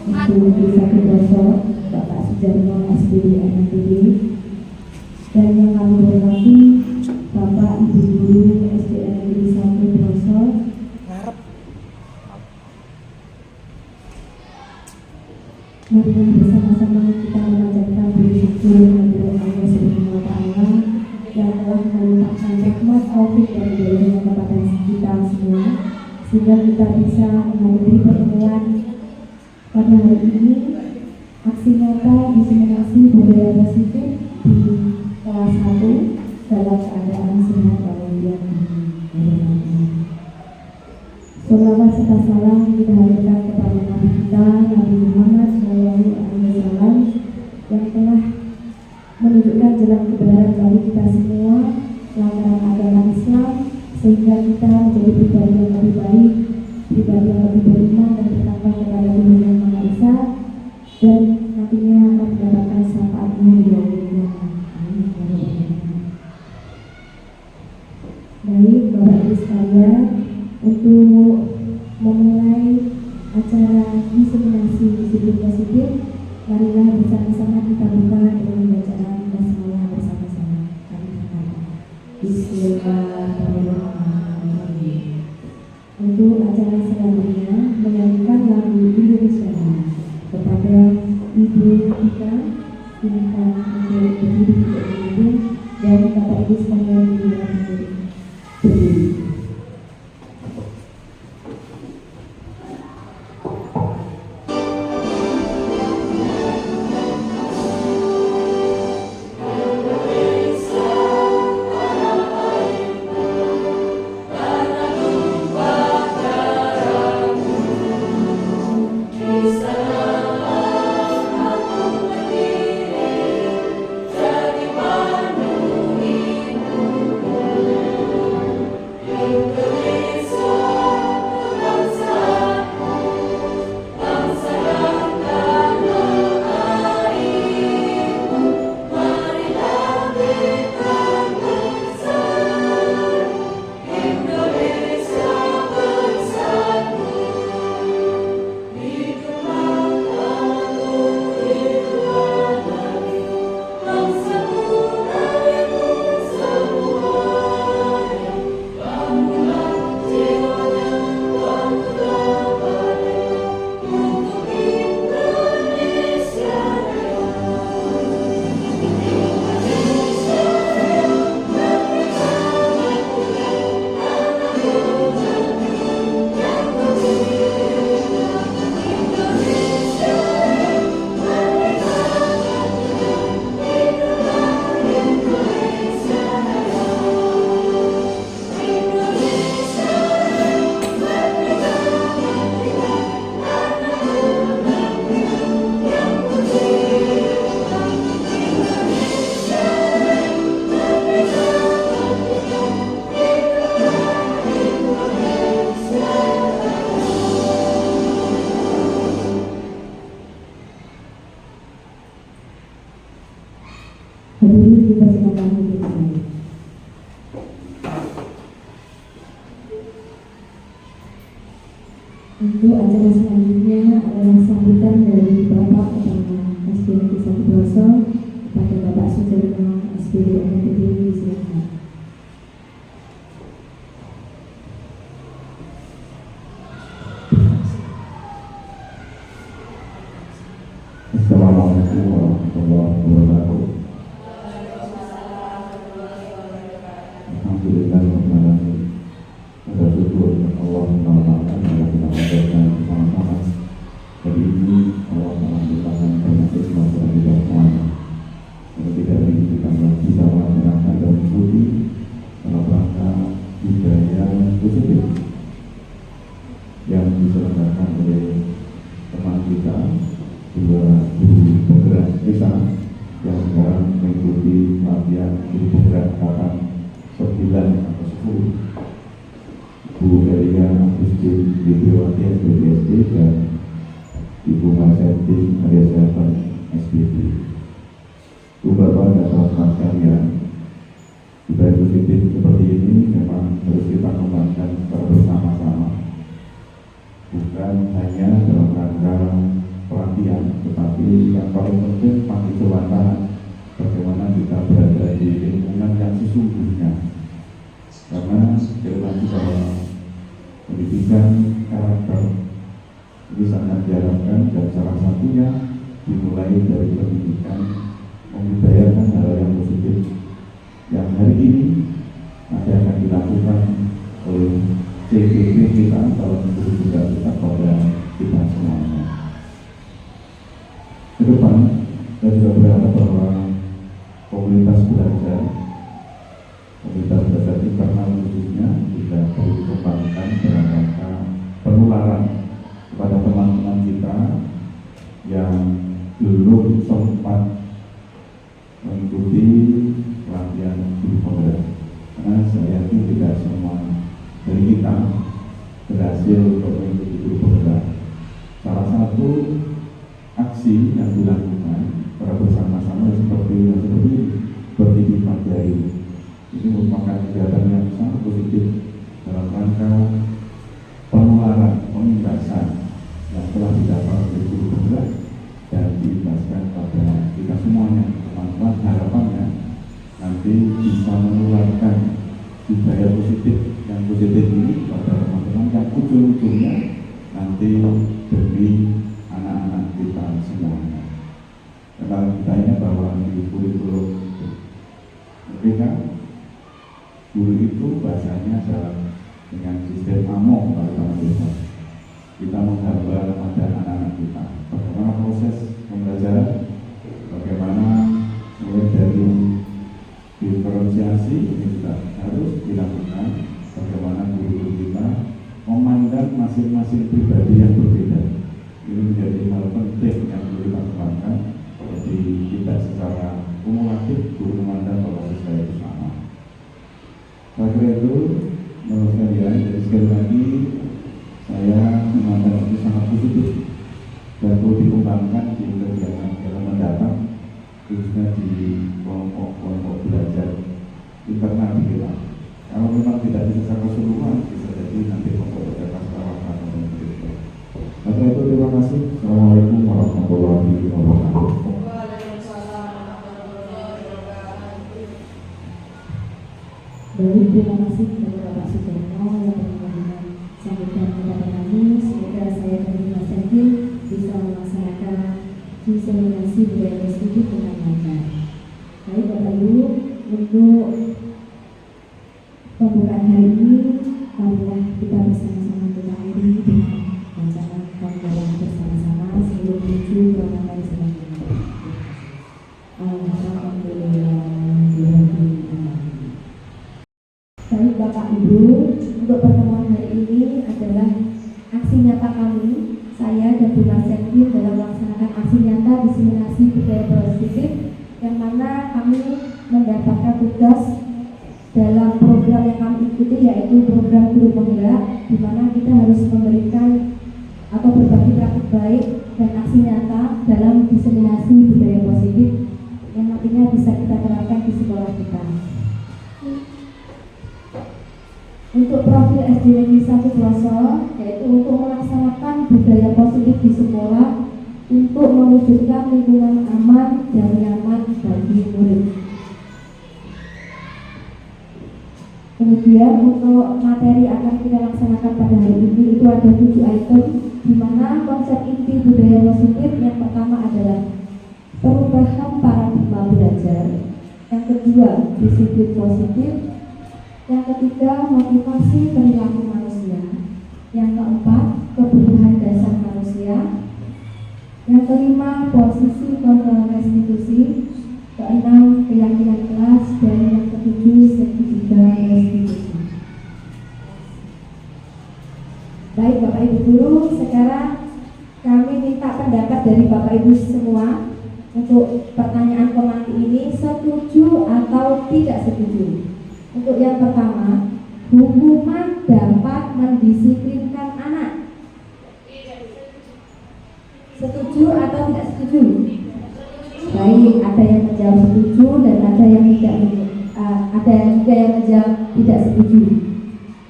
Negeri 1 Grosok, Bapak Sujarno SPD MNPD, dan yang kami hormati Bapak Ibu Guru SDN Negeri 1 Grosok. Mari bersama-sama kita memanjatkan puji syukur kehadirat Allah Subhanahu wa Ta'ala yang telah melimpahkan nikmat taufik dan hidayahnya kepada kita semua, sehingga kita bisa menghadiri pertemuan pada hari ini. Aksi nyata diseminasi budaya positif di kelas 1 dalam keadaan sehat walafiat. Sholawat serta salam kita haturkan kepada Nabi kita, Nabi Muhammad SAW, yang telah menunjukkan jalan kebenaran bagi kita semua, pelanggaran agama Islam, sehingga kita menjadi pribadi yang lebih baik, pribadi yang lebih beriman dan bertakwa kepada Tuhan Yang Maha Esa, dan nantinya akan mendapatkan syafaatnya di yaumul qiyamah. Baik, Bapak Ibu sekalian, untuk memulai acara diseminasi disiplin positif, marilah bersama-sama kita buka dengan bacaan basmalah bersama-sama. Bismillahirrahmanirrahim. Untuk acara selanjutnya menyanyikan lagu Indonesia kepada Ibu Tika, silakan untuk berdiri tidak menunggu, dan Bapak Ibu sekalian dilakukan berdiri. Untuk acara selanjutnya adalah sambutan dari Bapak Kepala SDN Negeri 1 Grosok kepada Bapak Sujarno SPD MNPD, silakan. Assalamualaikum warahmatullahi wabarakatuh. Alhamdulillahirrahmanirrahim. Kita syukur Allah Ta'ala yang kita panjatkan bersama-sama. Hari ini Allah telah menciptakan banyak hikmah bagi kita semuanya. Kalau tidak ingin kita bisa melaksanakan dan mengikuti dalam rangka budaya positif yang diselenggarakan oleh teman kita, dua guru penggerak desa yang sekarang mengikuti latihan guru penggerak angkatan 9 atau 10. Bu Elia Agustin Widiwati SPBSD dan Ibu Marsetin Ariasapan SPB. Bu Bapak dan teman-teman sekalian, budaya positif seperti ini memang harus kita kembangkan secara bersama-sama, bukan hanya sekali lagi bahwa pendidikan karakter ini sangat diharapkan, dan salah satunya dimulai dari pendidikan membudayakan hal yang positif yang hari ini nanti akan dilakukan oleh CGP kita dalam juga kita pada kita semuanya. Ke depan saya juga berharap bahwa komunitas belajar internal khususnya juga perlu dikembangkan dalam rangka penularan kepada teman-teman kita yang belum sempat mengikuti pelatihan guru penggerak, karena saya yakin tidak semua dari kita berhasil untuk mengikuti guru penggerak. Salah satu aksi yang dilakukan secara bersama-sama seperti ini pagi hari ini merupakan kegiatan yang sangat positif dalam rangka penularan pemindahan yang telah didapat oleh guru penggerak dan diimbaskan pada kita semuanya. Teman-teman, harapannya nanti bisa menularkan budaya positif yang positif ini pada teman-teman yang ujung-ujungnya nanti demi anak-anak kita semuanya. Karena kita ingat bahwa di kurikulum mereka guru itu bahasanya adalah dengan sistem AMO pada desa. Kita menggambar pada anak-anak kita bagaimana proses pembelajaran, bagaimana mulai dari diferensiasi ini juga harus dilakukan, bagaimana guru-guru kita memandang masing-masing pribadi yang berbeda. Ini menjadi hal penting yang perlu kita kembangkan. Jadi tidak secara kumulatif guru memandang bahwa saya itu sama. Saya kira itu menurut saya. Jadi sekali lagi saya memandang itu sangat positif dan perlu dikembangkan di kegiatan mendatang, khususnya di kelompok-kelompok belajar internal di kita. Kalau memang tidak bisa secara keseluruhan, bisa jadi nanti kelompok belajar pasca dan berikutnya. Setelah itu terima kasih. Assalamualaikum warahmatullahi wabarakatuh. Baik, terima kasih kepada Bapak Sujarno yang telah sambutan kepada kami. Semoga saya dan Mas Syakir bisa melaksanakan diseminasi budaya positif dengan lancar. Baik Bapak Ibu, untuk pembukaan hari ini, marilah kita bersama-sama kita akhiri dengan bacaan pembukaan bersama-sama sebelum menuju program selanjutnya. Alhamdulillah. Baik Bapak Ibu, untuk pertemuan hari ini adalah aksi nyata kami, saya dan Bu Mas Syakir dalam melaksanakan aksi nyata diseminasi budaya positif, yang mana kami mendapatkan tugas dalam program yang kami ikuti, yaitu program guru penggerak, di mana kita harus memberikan atau berbagi praktik baik dan aksi nyata dalam diseminasi budaya positif yang nantinya bisa kita terapkan di sekolah kita. Untuk profil SD Negeri 1 Ploso, yaitu untuk melaksanakan budaya positif di sekolah untuk mewujudkan lingkungan aman dan nyaman bagi murid. Kemudian untuk materi akan kita laksanakan pada hari ini itu ada 7 item, di mana konsep inti budaya positif yang pertama adalah perubahan paradigma belajar, yang kedua disiplin positif, yang ketiga motivasi perilaku manusia, yang keempat kebutuhan dasar manusia, yang kelima posisi kontrol restitusi, keenam keyakinan kelas, dan yang ketujuh sertifikat restitusi. Baik Bapak Ibu guru, sekarang kami minta pendapat dari Bapak Ibu semua untuk pertanyaan pemantik ini, setuju atau tidak setuju. Untuk yang pertama, hukuman dapat mendisiplinkan anak. Setuju atau tidak setuju? Baik, ada yang menjawab setuju dan ada yang tidak, ada yang juga yang menjawab tidak setuju.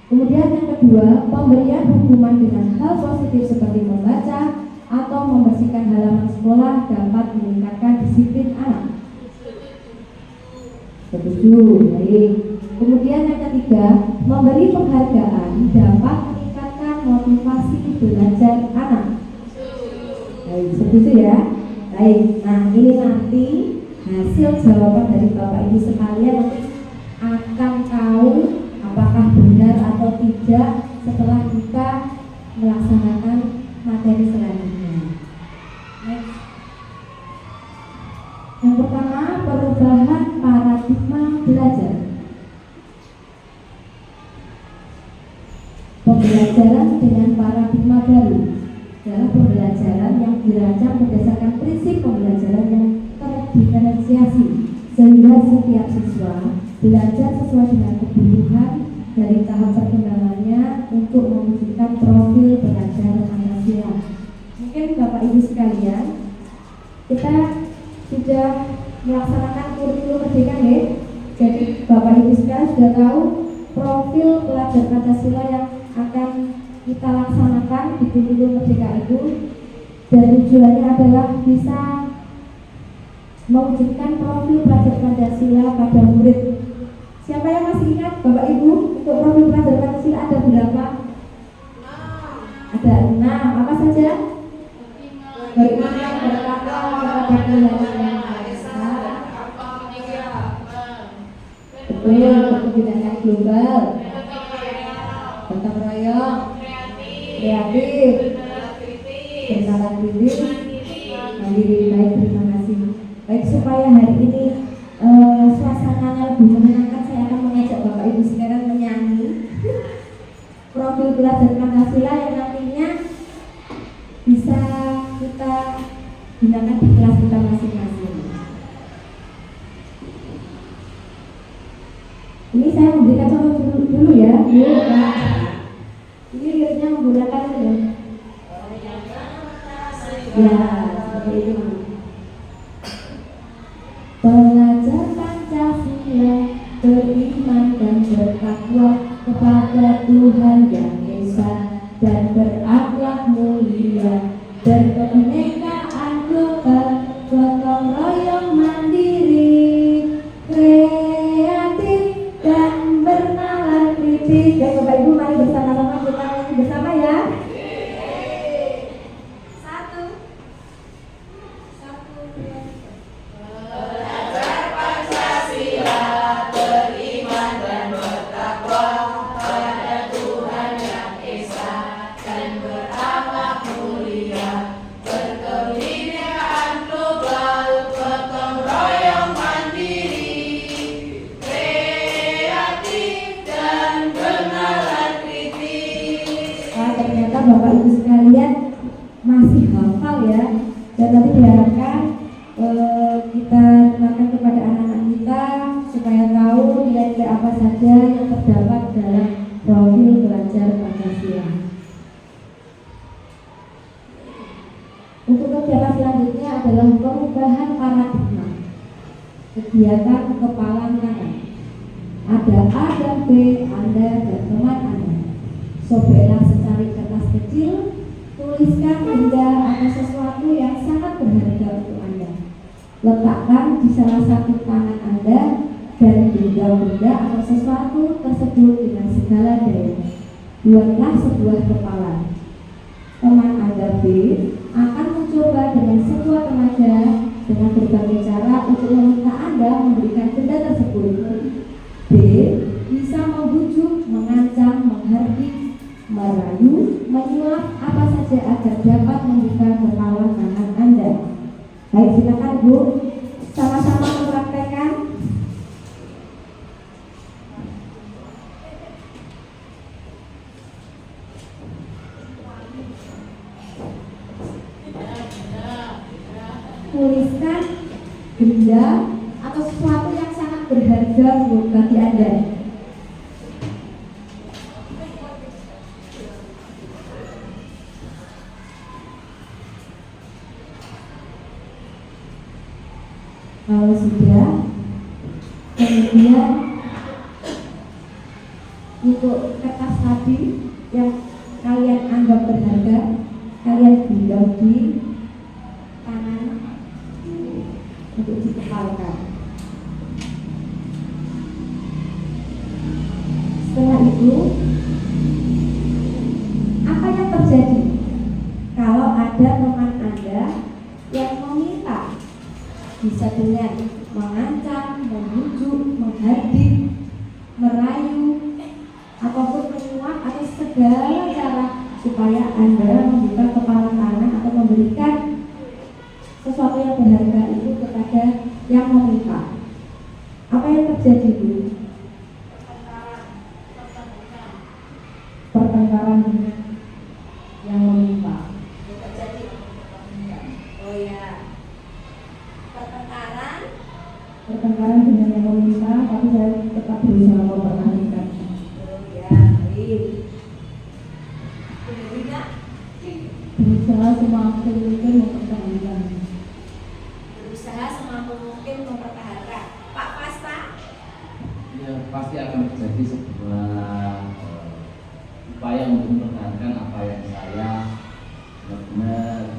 Kemudian yang kedua, pemberian hukuman dengan hal positif seperti membaca atau membersihkan halaman sekolah dapat meningkatkan disiplin anak. Setuju, baik. Kemudian yang ketiga, memberi penghargaan dapat meningkatkan motivasi belajar anak. Baik, setuju ya? Baik, nah ini nanti hasil jawaban dari Bapak Ibu sekalian nanti akan tahu apakah benar atau tidak setelah kita melaksanakan materi selanjutnya. Next. Yang pertama, perubahan paradigma belajar. Pembelajaran dengan paradigma baru adalah pembelajaran yang dirancang berdasarkan prinsip pembelajaran yang terdiferensiasi, sehingga setiap siswa belajar sesuai dengan kebutuhan dari tahap perkembangannya untuk mewujudkan profil belajar Pancasila. Mungkin Bapak Ibu sekalian, kita sudah melaksanakan kurikulum merdeka ya. Jadi Bapak Ibu sekalian sudah tahu profil pelajar Pancasila yang akan kita laksanakan di kurikulum merdeka itu, dan tujuannya adalah bisa mewujudkan profil pelajar Pancasila pada murid. Siapa yang masih ingat Bapak Ibu untuk profil pelajar Pancasila ada berapa? Ada 6. Apa saja? Beriman, bertakwa, berbakti kepada Yang Maha Esa. Betul, kebijakan global, gotong royong, kreatif, bersalah kritis, mandiri. Baik, terima kasih. Baik, supaya hari ini suasananya lebih menyenangkan, saya akan mengajak Bapak Ibu sekarang menyanyi profil pelajar Pancasila yang nantinya bisa kita gunakan di kelas kita masing-masing. Ini saya memberikan contoh dulu ya, Ini liriknya menggunakan ya, seperti itu. Pelajar Pancasila beriman dan bertakwa kepada Tuhan Yang Esa dan berakhlak mulia, berkebinekaan global, gotong royong mandiri, kreatif dan bernalar kritis. Dan Bapak Ibu mari bersama-sama kita nyanyi bersama ya. Bapak Ibu sekalian masih hafal ya, dan nanti diharapkan kita kenalkan kepada anak-anak kita supaya tahu nilai-nilai apa saja yang terdapat dalam profil belajar Pancasila. Untuk kegiatan selanjutnya adalah perubahan paradigma. Kegiatan kepalan tangan. Ada A dan B, Anda dan teman Anda. Sobeklah secari kertas kecil, tuliskan benda atau sesuatu yang sangat berharga untuk Anda. Letakkan di salah satu tangan Anda dan benda-benda atau sesuatu tersebut dengan segala daya. Buatlah sebuah kepalan. Teman Anda B akan mencoba dengan sekuat tenaga dengan berbagai cara untuk meminta Anda memberikan benda tersebut. B bisa membujuk, mengancam, menghardik, merayu, menyuap, apa saja agar dapat membuka kepalan tangan Anda. Baik, silakan Bu, sama-sama mempraktekkan. Tuliskan benda atau sesuatu yang sangat berharga bagi Anda. Kalau sudah, kemudian untuk kertas tadi yang kalian anggap berharga, kalian genggam di tangan untuk dikepalkan. Ibu, apa yang terjadi kalau ada teman Anda yang meminta, bisa dengan mengancam, membujuk, menghardik, merayu, ataupun menyuap atau segala cara supaya Anda membuka kepala tangan atau memberikan sesuatu yang berharga itu kepada yang meminta. Apa yang terjadi, Bu? Pertengkaran dengan yang meminta. Terjadi. Oh ya. Pertengkaran dengan yang meminta, tapi saya tetap berusaha mempertahankan. Oh ya, baik. Berusaha semampu mungkin mempertahankan. Berusaha semampu mungkin mempertahankan. Pak Pasta? Ya, pasti akan terjadi sebuah upaya untuk mempertahankan apa yang saya benar-benar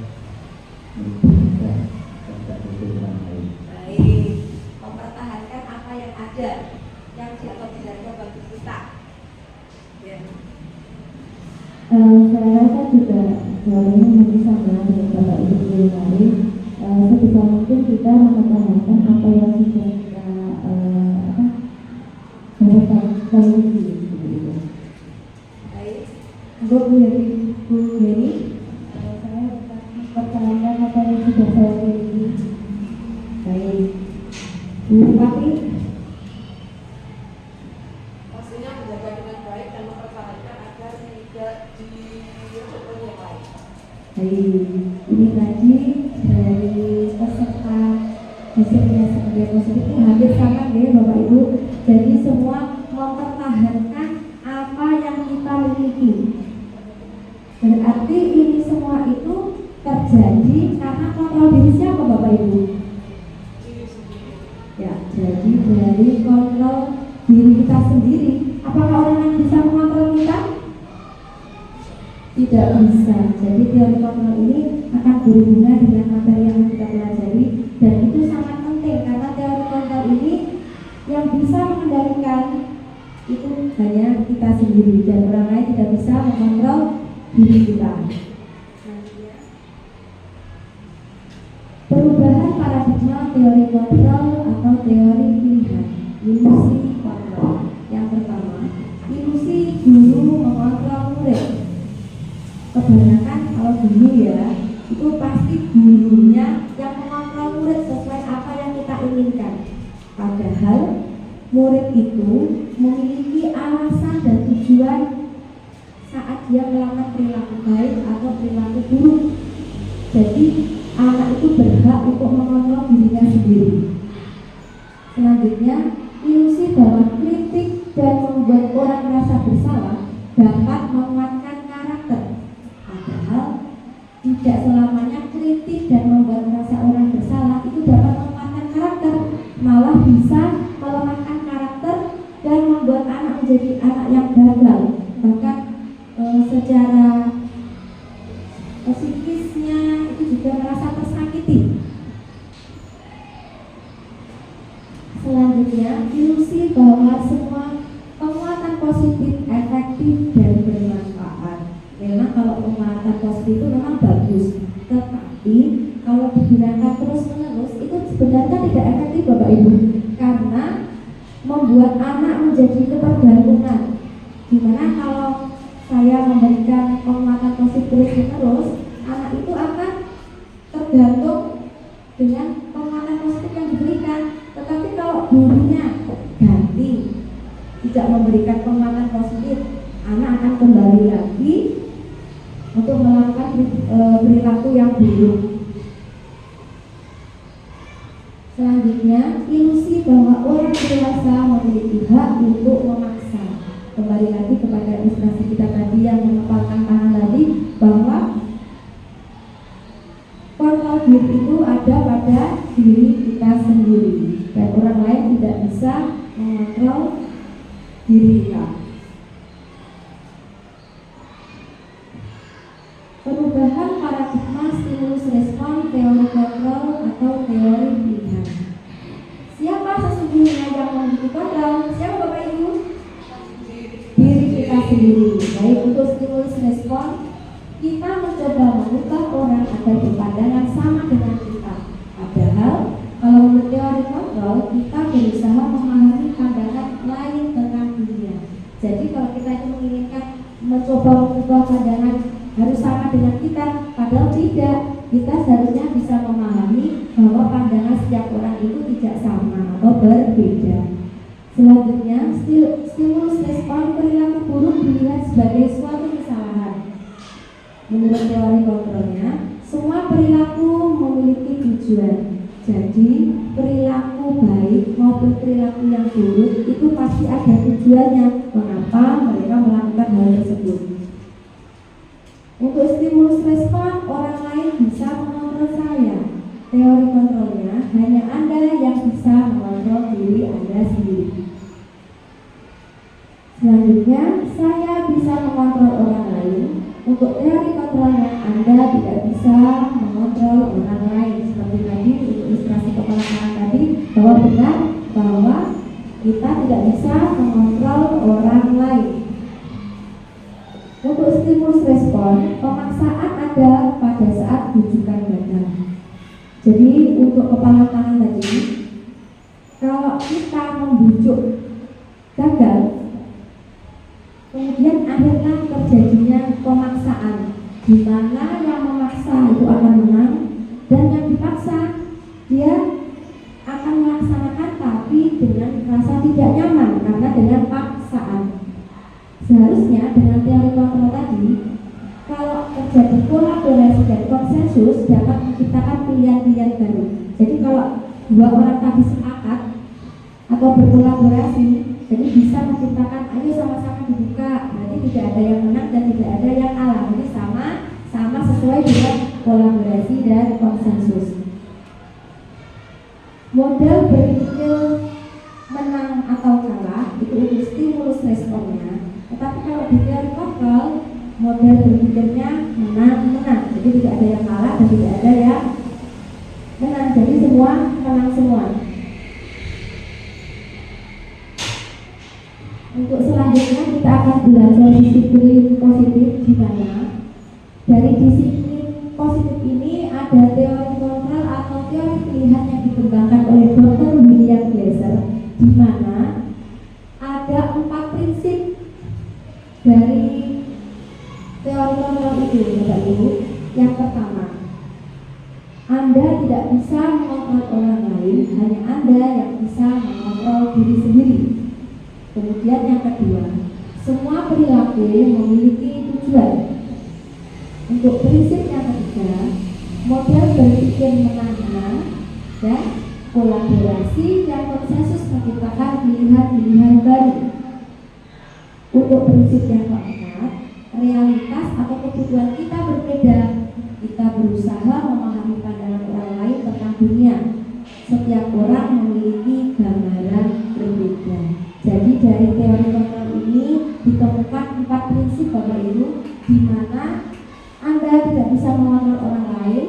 menurutkan tidak betul dengan baik. Baik, mempertahankan apa yang ada yang dianggap berharga bagi kita. Ya. Saya rasa juga jawabannya mungkin sama dengan Bapak Ibu tadi. Sebisa mungkin kita mempertahankan apa yang sudah kita dapatkan selama ini. Baik, Bu Heri, saya mempertahankan apa yang sudah saya miliki. Baik, Bu Bupati. Pastinya menjaga dengan baik dan mempertahankan agar tidak dirusak yang lain. Baik, ini tadi dari peserta hasilnya sebagai positif itu hampir sama ya Bapak Ibu. Jadi semua mempertahankan apa yang kita miliki. Berarti ini semua itu terjadi karena kontrol diri siapa Bapak Ibu? Ya, jadi dari kontrol diri kita sendiri. Apakah orang lain bisa mengontrol kita? Tidak bisa. Jadi teori kontrol ini akan berhubungan dengan materi yang kita pelajari, dan itu sangat penting karena teori kontrol ini yang bisa mengendalikan itu hanya kita sendiri, dan orang lain tidak bisa mengontrol diri kita. Perubahan paradigma teori kontrol atau teori pilihan, ilusi kontrol. Yang pertama, ilusi guru mengontrol murid. Kebanyakan kalau dulu ya, itu pasti gurunya yang mengontrol murid sesuai apa yang kita inginkan. Padahal murid itu memiliki alasan dan tujuan saat dia melakukan perilaku baik atau perilaku buruk. Jadi anak itu berhak untuk mengontrol dirinya sendiri. Selanjutnya, ilusi bahwa kritik dan membuat orang merasa bersalah dapat menguatkan karakter. Padahal tidak selamanya kritik dan membuat merasa orang bersalah itu dapat menguatkan karakter, malah bisa melemahkan karakter dan membuat anak menjadi anak yang gagal. Bahkan secara psikisnya itu juga merasa tersakiti. Selanjutnya, ilusi bahwa semua penguatan positif efektif dan bermanfaat. Memang kalau penguatan positif itu memang bagus, tetapi kalau digunakan terus-menerus itu sebenarnya tidak efektif Bapak Ibu, karena membuat anak menjadi ketergantungan. Dimana kalau saya memberikan penguatan positif terus-menerus, anak itu akan tergantung dengan penguatan positif yang diberikan. Tetapi kalau gurunya ganti, tidak memberikan penguatan positif, anak akan kembali lagi untuk melakukan perilaku yang buruk. Selanjutnya, ilusi bahwa orang dewasa memiliki hak untuk memaksa. Kembali lagi kepada ilustrasi kita tadi yang mengepalkan tangan tadi, bahwa kontrol diri itu ada pada diri kita sendiri, dan orang lain tidak bisa mengontrol diri kita. Perubahan paradigma stimulus respon teori kontrol atau teori pilihan. Siapa sesungguhnya yang memiliki kontrol? Siapa Bapak Ibu? Diri sendiri. Baik, untuk stimulus respon, kita mencoba mengubah orang agar berpandangan sama dengan kita. Padahal kalau menurut teori kontrol, kita berusaha memahami pandangan lain tentang dunia. Jadi kalau kita itu menginginkan mencoba mengubah pandangan harus sama dengan kita, padahal tidak. Kita seharusnya bisa memahami bahwa pandangan setiap orang itu tidak sama atau berbeda. Selanjutnya, stimulus respon perilaku buruk dilihat sebagai suatu kesalahan. Menurut teori kontrolnya, semua perilaku memiliki tujuan. Jadi, perilaku baik maupun perilaku yang buruk itu pasti ada tujuannya. Mengapa mereka melakukan hal tersebut? Untuk stimulus respon, orang lain bisa mengontrol saya. Teori kontrolnya, hanya Anda yang bisa mengontrol diri Anda sendiri. Selanjutnya, saya bisa mengontrol orang lain. Untuk teori kontrolnya, Anda tidak bisa mengontrol orang lain. Seperti tadi, untuk ilustrasi kepala tangan tadi, bahwa benar bahwa kita tidak bisa mengontrol orang lain. Untuk stimulus respon, pemaksaan ada pada saat bujukan gagal. Jadi untuk kepala tangan tadi, kalau kita membujuk gagal, kemudian akhirnya terjadinya pemaksaan, di mana yang memaksa itu akan menang dan yang dipaksa dia akan melaksanakan tapi dengan rasa tidak nyaman karena dengan paksaan. Seharusnya dengan teori kontrol tadi, kalau terjadi kolaborasi dan konsensus dapat menciptakan pilihan-pilihan baru. Jadi kalau dua orang tadi sepakat atau berkolaborasi, jadi bisa menciptakan ayo sama-sama dibuka. Nanti tidak ada yang menang dan tidak ada yang kalah. Jadi sama sesuai dengan kolaborasi dan konsensus. Model berpikir menang atau kalah itu untuk stimulus responnya. Tetapi kalau di teori kontrol, model berpikirnya menang-menang. Jadi tidak ada yang kalah dan tidak ada yang menang. Jadi semua menang semua. Untuk selanjutnya kita akan belajar disiplin positif, di mana dari disiplin positif ini ada teori kontrol atau teori pilihan yang dikembangkan oleh Dr. William Glasser, di mana ada 4 prinsip dari teori kontrol itu, Bapak Ibu. Yang pertama, Anda tidak bisa mengontrol orang lain, hanya Anda yang bisa mengontrol diri sendiri. Kemudian yang kedua, semua perilaku memiliki tujuan. Untuk prinsip yang ketiga, model berpikir menang-menang dan kolaborasi dan konsensus menciptakan pilihan-pilihan baru. Untuk prinsip yang keempat, realitas atau kebutuhan kita berbeda. Kita berusaha memahami pandangan orang lain tentang dunia. Setiap orang memiliki gambaran berbeda. Jadi dari teori kontrol ini ditemukan 4 prinsip Bapak Ibu, di mana Anda tidak bisa mengontrol orang lain,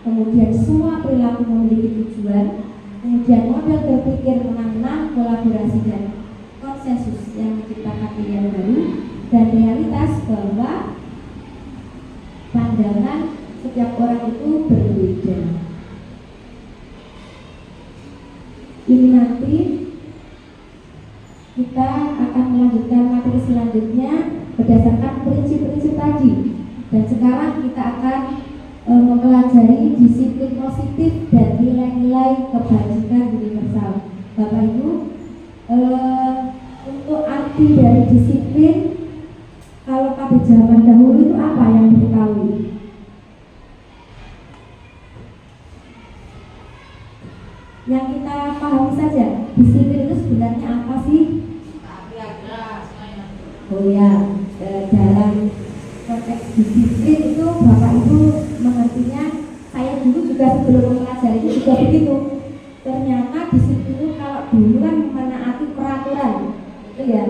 kemudian semua perilaku memiliki tujuan, kemudian model berpikir menang-menang, kolaborasi dan konsensus yang menciptakan pilihan baru, dan realitas bahwa pandangan setiap orang itu berbeda. Ini nanti kita akan melanjutkan materi selanjutnya berdasarkan prinsip-prinsip tadi. Dan sekarang kita akan mempelajari disiplin positif dan nilai-nilai kebajikan universal. Bapak Ibu, untuk arti dari disiplin, kalau pada zaman dahulu itu apa yang diketahui? Yang kita pahami saja, disiplin itu sebenarnya apa sih? Oh ya, dalam konteks disiplin itu Bapak Ibu mengertinya, saya dulu juga sebelum mempelajari itu juga begitu. Ternyata disiplin itu kalau dulu kan menaati peraturan, itu ya,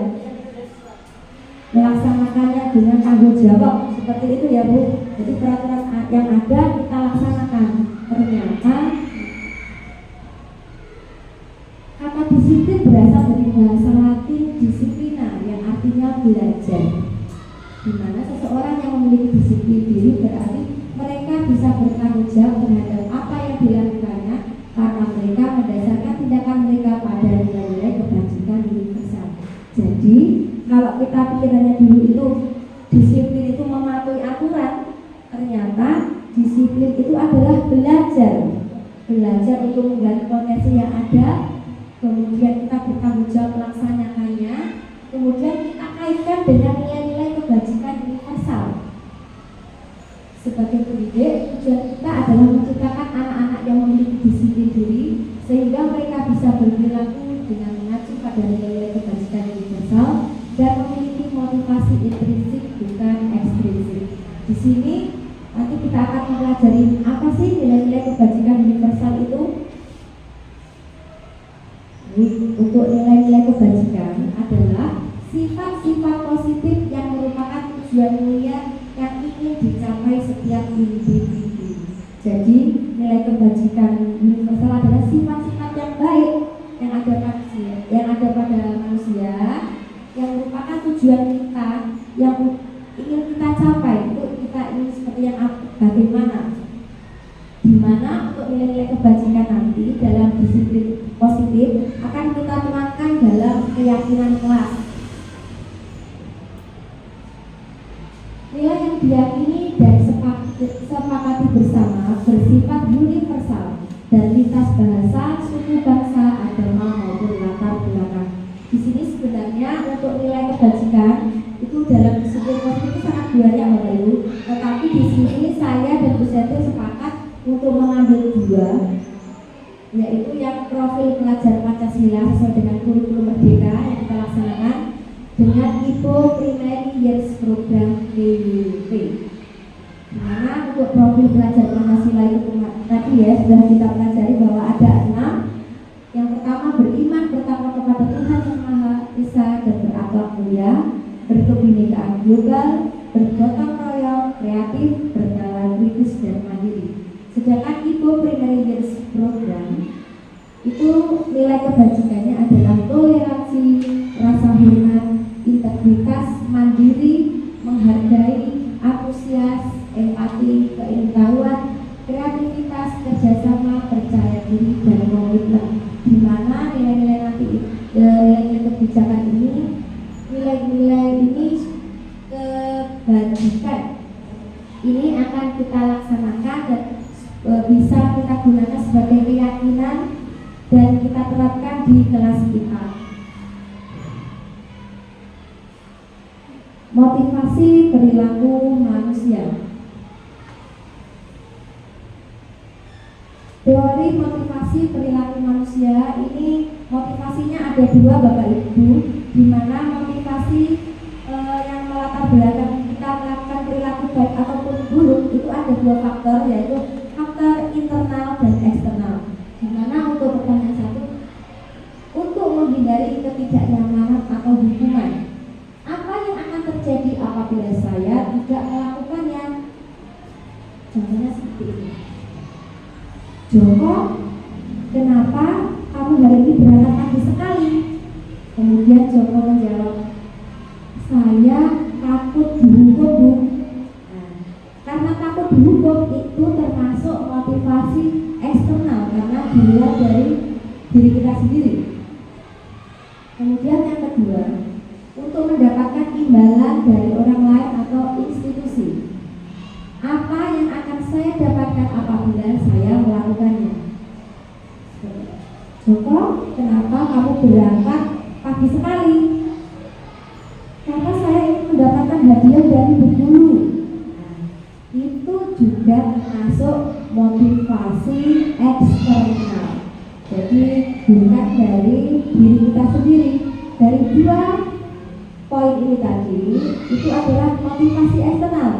melaksanakannya dengan tanggung jawab, seperti itu ya Bu. Jadi peraturan yang ada kita laksanakan. Ternyata kata disiplin berasal dari bahasa Latin disiplina yang artinya belajar. Di mana seseorang yang memiliki disiplin diri berarti mereka bisa bertanggung jawab terhadap apa yang dilakukannya karena mereka mendasarkan tindakan mereka pada nilai-nilai kebajikan universal. Jadi kalau kita pikirannya dulu itu disiplin itu mematuhi aturan, ternyata disiplin itu adalah belajar untuk menggali potensi yang ada, kemudian kita bertanggung jawab melaksanakannya, kemudian kita kaitkan dengan nilai-nilai kebajikan universal. Sebagai pendidik, tujuan kita adalah menciptakan anak-anak yang memiliki disiplin diri sehingga mereka bisa berperilaku dengan mengacu pada nilai-nilai kebajikan universal dan memiliki motivasi intrinsik bukan ekstrinsik. Di sini nanti kita akan mempelajari apa sih nilai-nilai kebajikan universal itu. Untuk nilai-nilai kebajikan adalah sifat-sifat positif yang merupakan tujuan mulia yang ingin dicapai setiap individu. Jadi nilai kebajikan universal adalah sifat-sifat yang baik yang ada pada manusia yang merupakan tujuan kita yang ingin kita capai. Itu kita ingin seperti yang bagaimana, dimana untuk nilai-nilai kebajikan nanti dalam disiplin positif akan kita tuangkan dalam keyakinan kelas. Nilai yang diyakini dan sepakati bersama bersifat universal dan lintas bahasa, suku, bangsa, agama maupun latar belakang. Di sini sebenarnya untuk nilai kebajikan itu dalam disiplin positif itu sangat banyak Bapak Ibu. Tetapi di sini saya dan Bu Setri sepakat untuk mengambil dua, yaitu yang profil pelajar Pancasila sesuai dengan kurikulum Merdeka yang kita laksanakan dengan IPO Primary Years Program PYP. Dimana untuk profil pelajar Pancasila itu tadi ya sudah kita pelajari bahwa ada 6. Yang pertama, beriman bertakwa kepada Tuhan Yang Maha Esa dan berakhlak mulia, berkebinekaan global, bergotong royong, kreatif, bernalar kritis dan mandiri. Sedangkan IPO Primary Years Program itu nilai kebajikannya adalah toleransi, rasa hormat, integritas, mandiri, menghargai, antusias, empati, keingin-tahuan, kreativitas, kerjasama, percaya diri, dan komitmen. Di mana nilai-nilai nanti nilai kebijakan ini, nilai-nilai ini kebajikan ini akan kita laksanakan dan bisa kita gunakan sebagai keyakinan dan kita terapkan di kelas kita. Motivasi perilaku manusia. Teori motivasi perilaku manusia ini motivasinya ada dua Bapak Ibu, di mana motivasi yang melatar belakang kita melakukan perilaku baik ataupun buruk itu ada dua faktor, yaitu faktor internal dan eksternal. Di mana untuk pertanyaan satu, untuk menghindari ketidaknyamanan atau hukuman, apa yang akan terjadi apabila saya tidak melakukannya? Contohnya seperti ini. Joko, kenapa kamu hari ini berangkat pagi sekali? Kemudian Joko menjawab, saya takut dihukum, Bu. Nah, karena takut dihukum itu termasuk motivasi eksternal karena dilihat dari diri kita sendiri. Kemudian yang kedua, untuk mendapatkan imbalan dari orang lain atau institusi. Apa yang akan saya dapatkan apabila saya melakukannya? Joko, kenapa kamu berangkat pagi sekali? Karena saya ingin mendapatkan hadiah dari Bu Guru. Nah, itu juga termasuk motivasi eksternal. Jadi bukan dari diri kita sendiri. Dari dua poin ini tadi itu adalah motivasi eksternal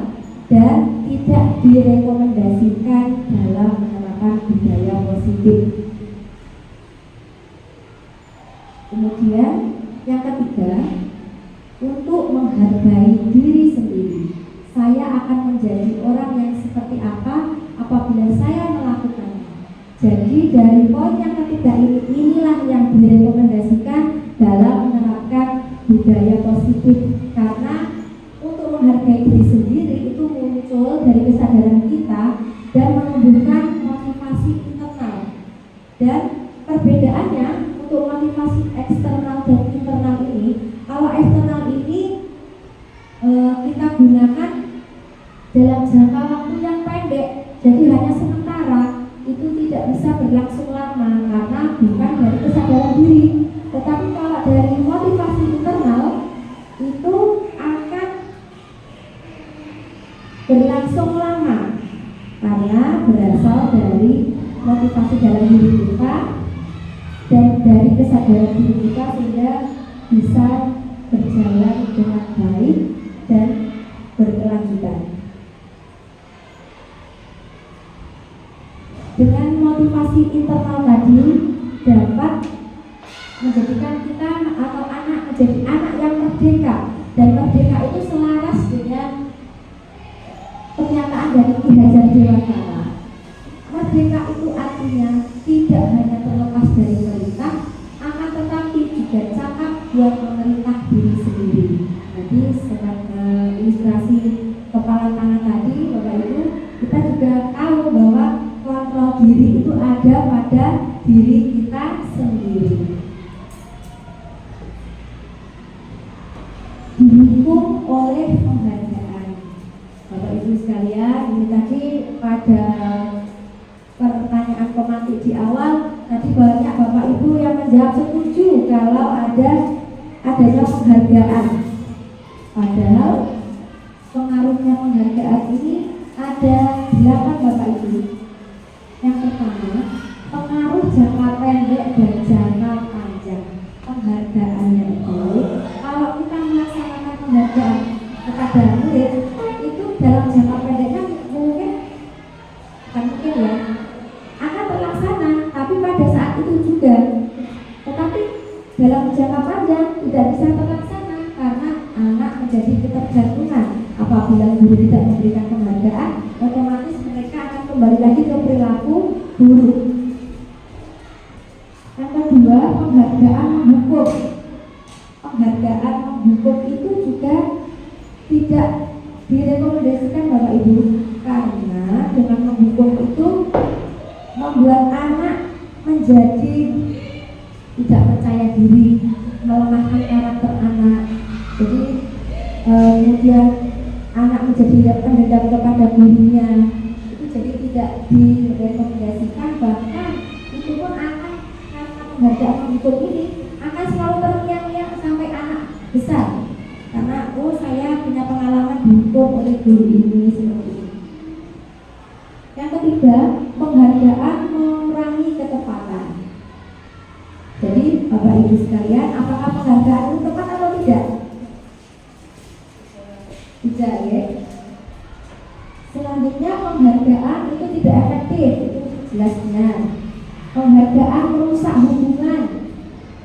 dan tidak direkomendasikan dalam menerapkan budaya positif. Kemudian yang ketiga, untuk menghargai diri sendiri. Saya akan menjadi orang yang seperti apa apabila saya melakukannya. Jadi dari poin yang ketiga inilah yang direkomendasikan dalam menerapkan budaya positif, karena untuk menghargai menghargai diri sendiri itu muncul dari kesadaran kita dan menumbuhkan motivasi internal. Dan perbedaannya untuk motivasi eksternal dan internal ini, kalau eksternal ini kita gunakan dalam jangka waktu yang pendek, jadi hanya sementara, itu tidak bisa berlangsung lama karena bukan dari kesadaran diri. Tetapi kalau dari motivasi internal itu akan berlangsung lama karena berasal dari motivasi dalam diri kita dan dari kesadaran diri kita, sehingga bisa berjalan dengan baik dan berkelanjutan. Dengan motivasi internal tadi dapat menjadikan kita atau anak menjadi anak yang merdeka, dan merdeka itu selaras dengan pernyataan dari Ki Hajar Dewantara. Merdeka itu artinya tidak hanya terlepas dari perintah, akan tetapi juga cakap buat memerintah diri sendiri. Nanti setelah ilustrasi kepala tangan tadi, Bapak Ibu, kita juga tahu bahwa kontrol diri itu ada pada diri kita sendiri. Didukung oleh penghargaan. Bapak Ibu sekalian, ini tadi pada pertanyaan pematik di awal, tadi banyak Bapak Ibu yang menjawab setuju kalau adanya penghargaan. Padahal pengaruhnya penghargaan ini ada 8, Bapak Ibu. Yang pertama, pengaruh jangka pendek dan jangka panjang. Penghargaannya itu, kalau kita melaksanakan penghargaan kepada murid, itu dalam jangka pendeknya mungkin ya akan terlaksana, tapi pada saat itu juga. Tetapi dalam jangka panjang tidak bisa terlaksana karena anak menjadi ketergantungan. Apabila guru tidak memberikan penghargaan, otomatis mereka akan kembali lagi ke perilaku buruk. Yang kedua, penghargaan menghukum. Penghargaan menghukum itu juga tidak direkomendasikan, Bapak Ibu, karena dengan menghukum itu membuat anak menjadi tidak percaya diri, melemahkan karakter anak. Jadi kemudian anak menjadi pendendam kepada gurunya, itu jadi tidak direkomendasikan. Bahkan itu pun akan, karena penghargaan menghukum ini akan selalu terngiang-ngiang sampai anak besar, karena saya punya pengalaman dihukum oleh guru ini seperti ini. Yang ketiga, penghargaan mengurangi ketepatan. Jadi Bapak Ibu sekalian, apakah penghargaan itu tepat atau tidak? Tidak, ya. Selanjutnya, penghargaan itu tidak efektif, itu jelasnya. Penghargaan merusak hubungan,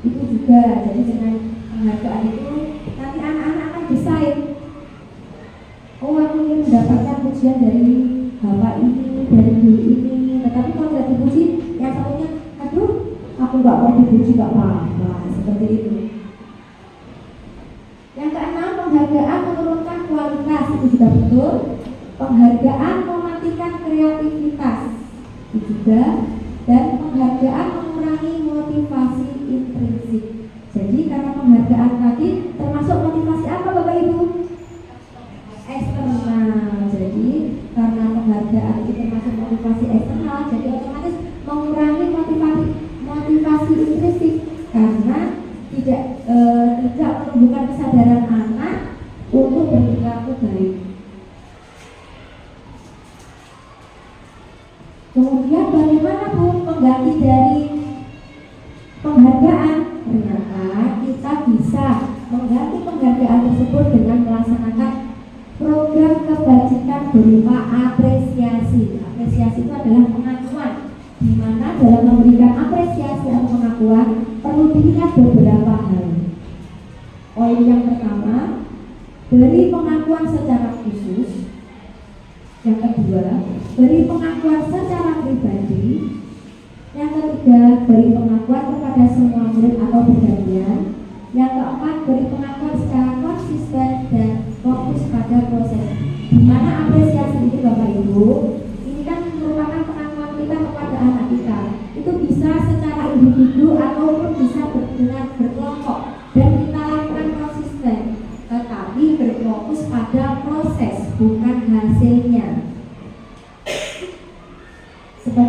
itu juga. Jadi dengan penghargaan itu nanti anak-anak akan bersaing. Oh, aku ingin mendapatkan pujian dari bapak ini, dari guru ini. Tetapi kalau tidak dipuji, yang satunya, aduh, aku nggak mau dipuji, nggak apa-apa. Seperti itu. Yang keenam, penghargaan menurunkan kualitas, itu juga betul. Penghargaan mematikan kreativitas, itu juga. Dan penghargaan mengurangi motivasi intrinsik. Jadi karena penghargaan tadi termasuk motivasi apa, Bapak Ibu? Eksternal. Jadi karena penghargaan itu termasuk motivasi eksternal, jadi otomatis mengurangi motivasi intrinsik karena tidak menumbuhkan kesadaran anak untuk berperilaku baik. Kemudian bagaimana Bu mengganti dari penghargaan? Ternyata kita bisa mengganti penghargaan tersebut dengan melaksanakan program kebajikan berupa apresiasi. Apresiasi itu adalah pengakuan, di mana dalam memberikan apresiasi atau pengakuan perlu diingat beberapa hal. Poin yang pertama, beri pengakuan secara khusus. Yang kedua, beri pengakuan secara pribadi. Yang ketiga, beri pengakuan kepada semua murid atau bergantian. Yang keempat, beri pengakuan secara konsisten dan fokus pada proses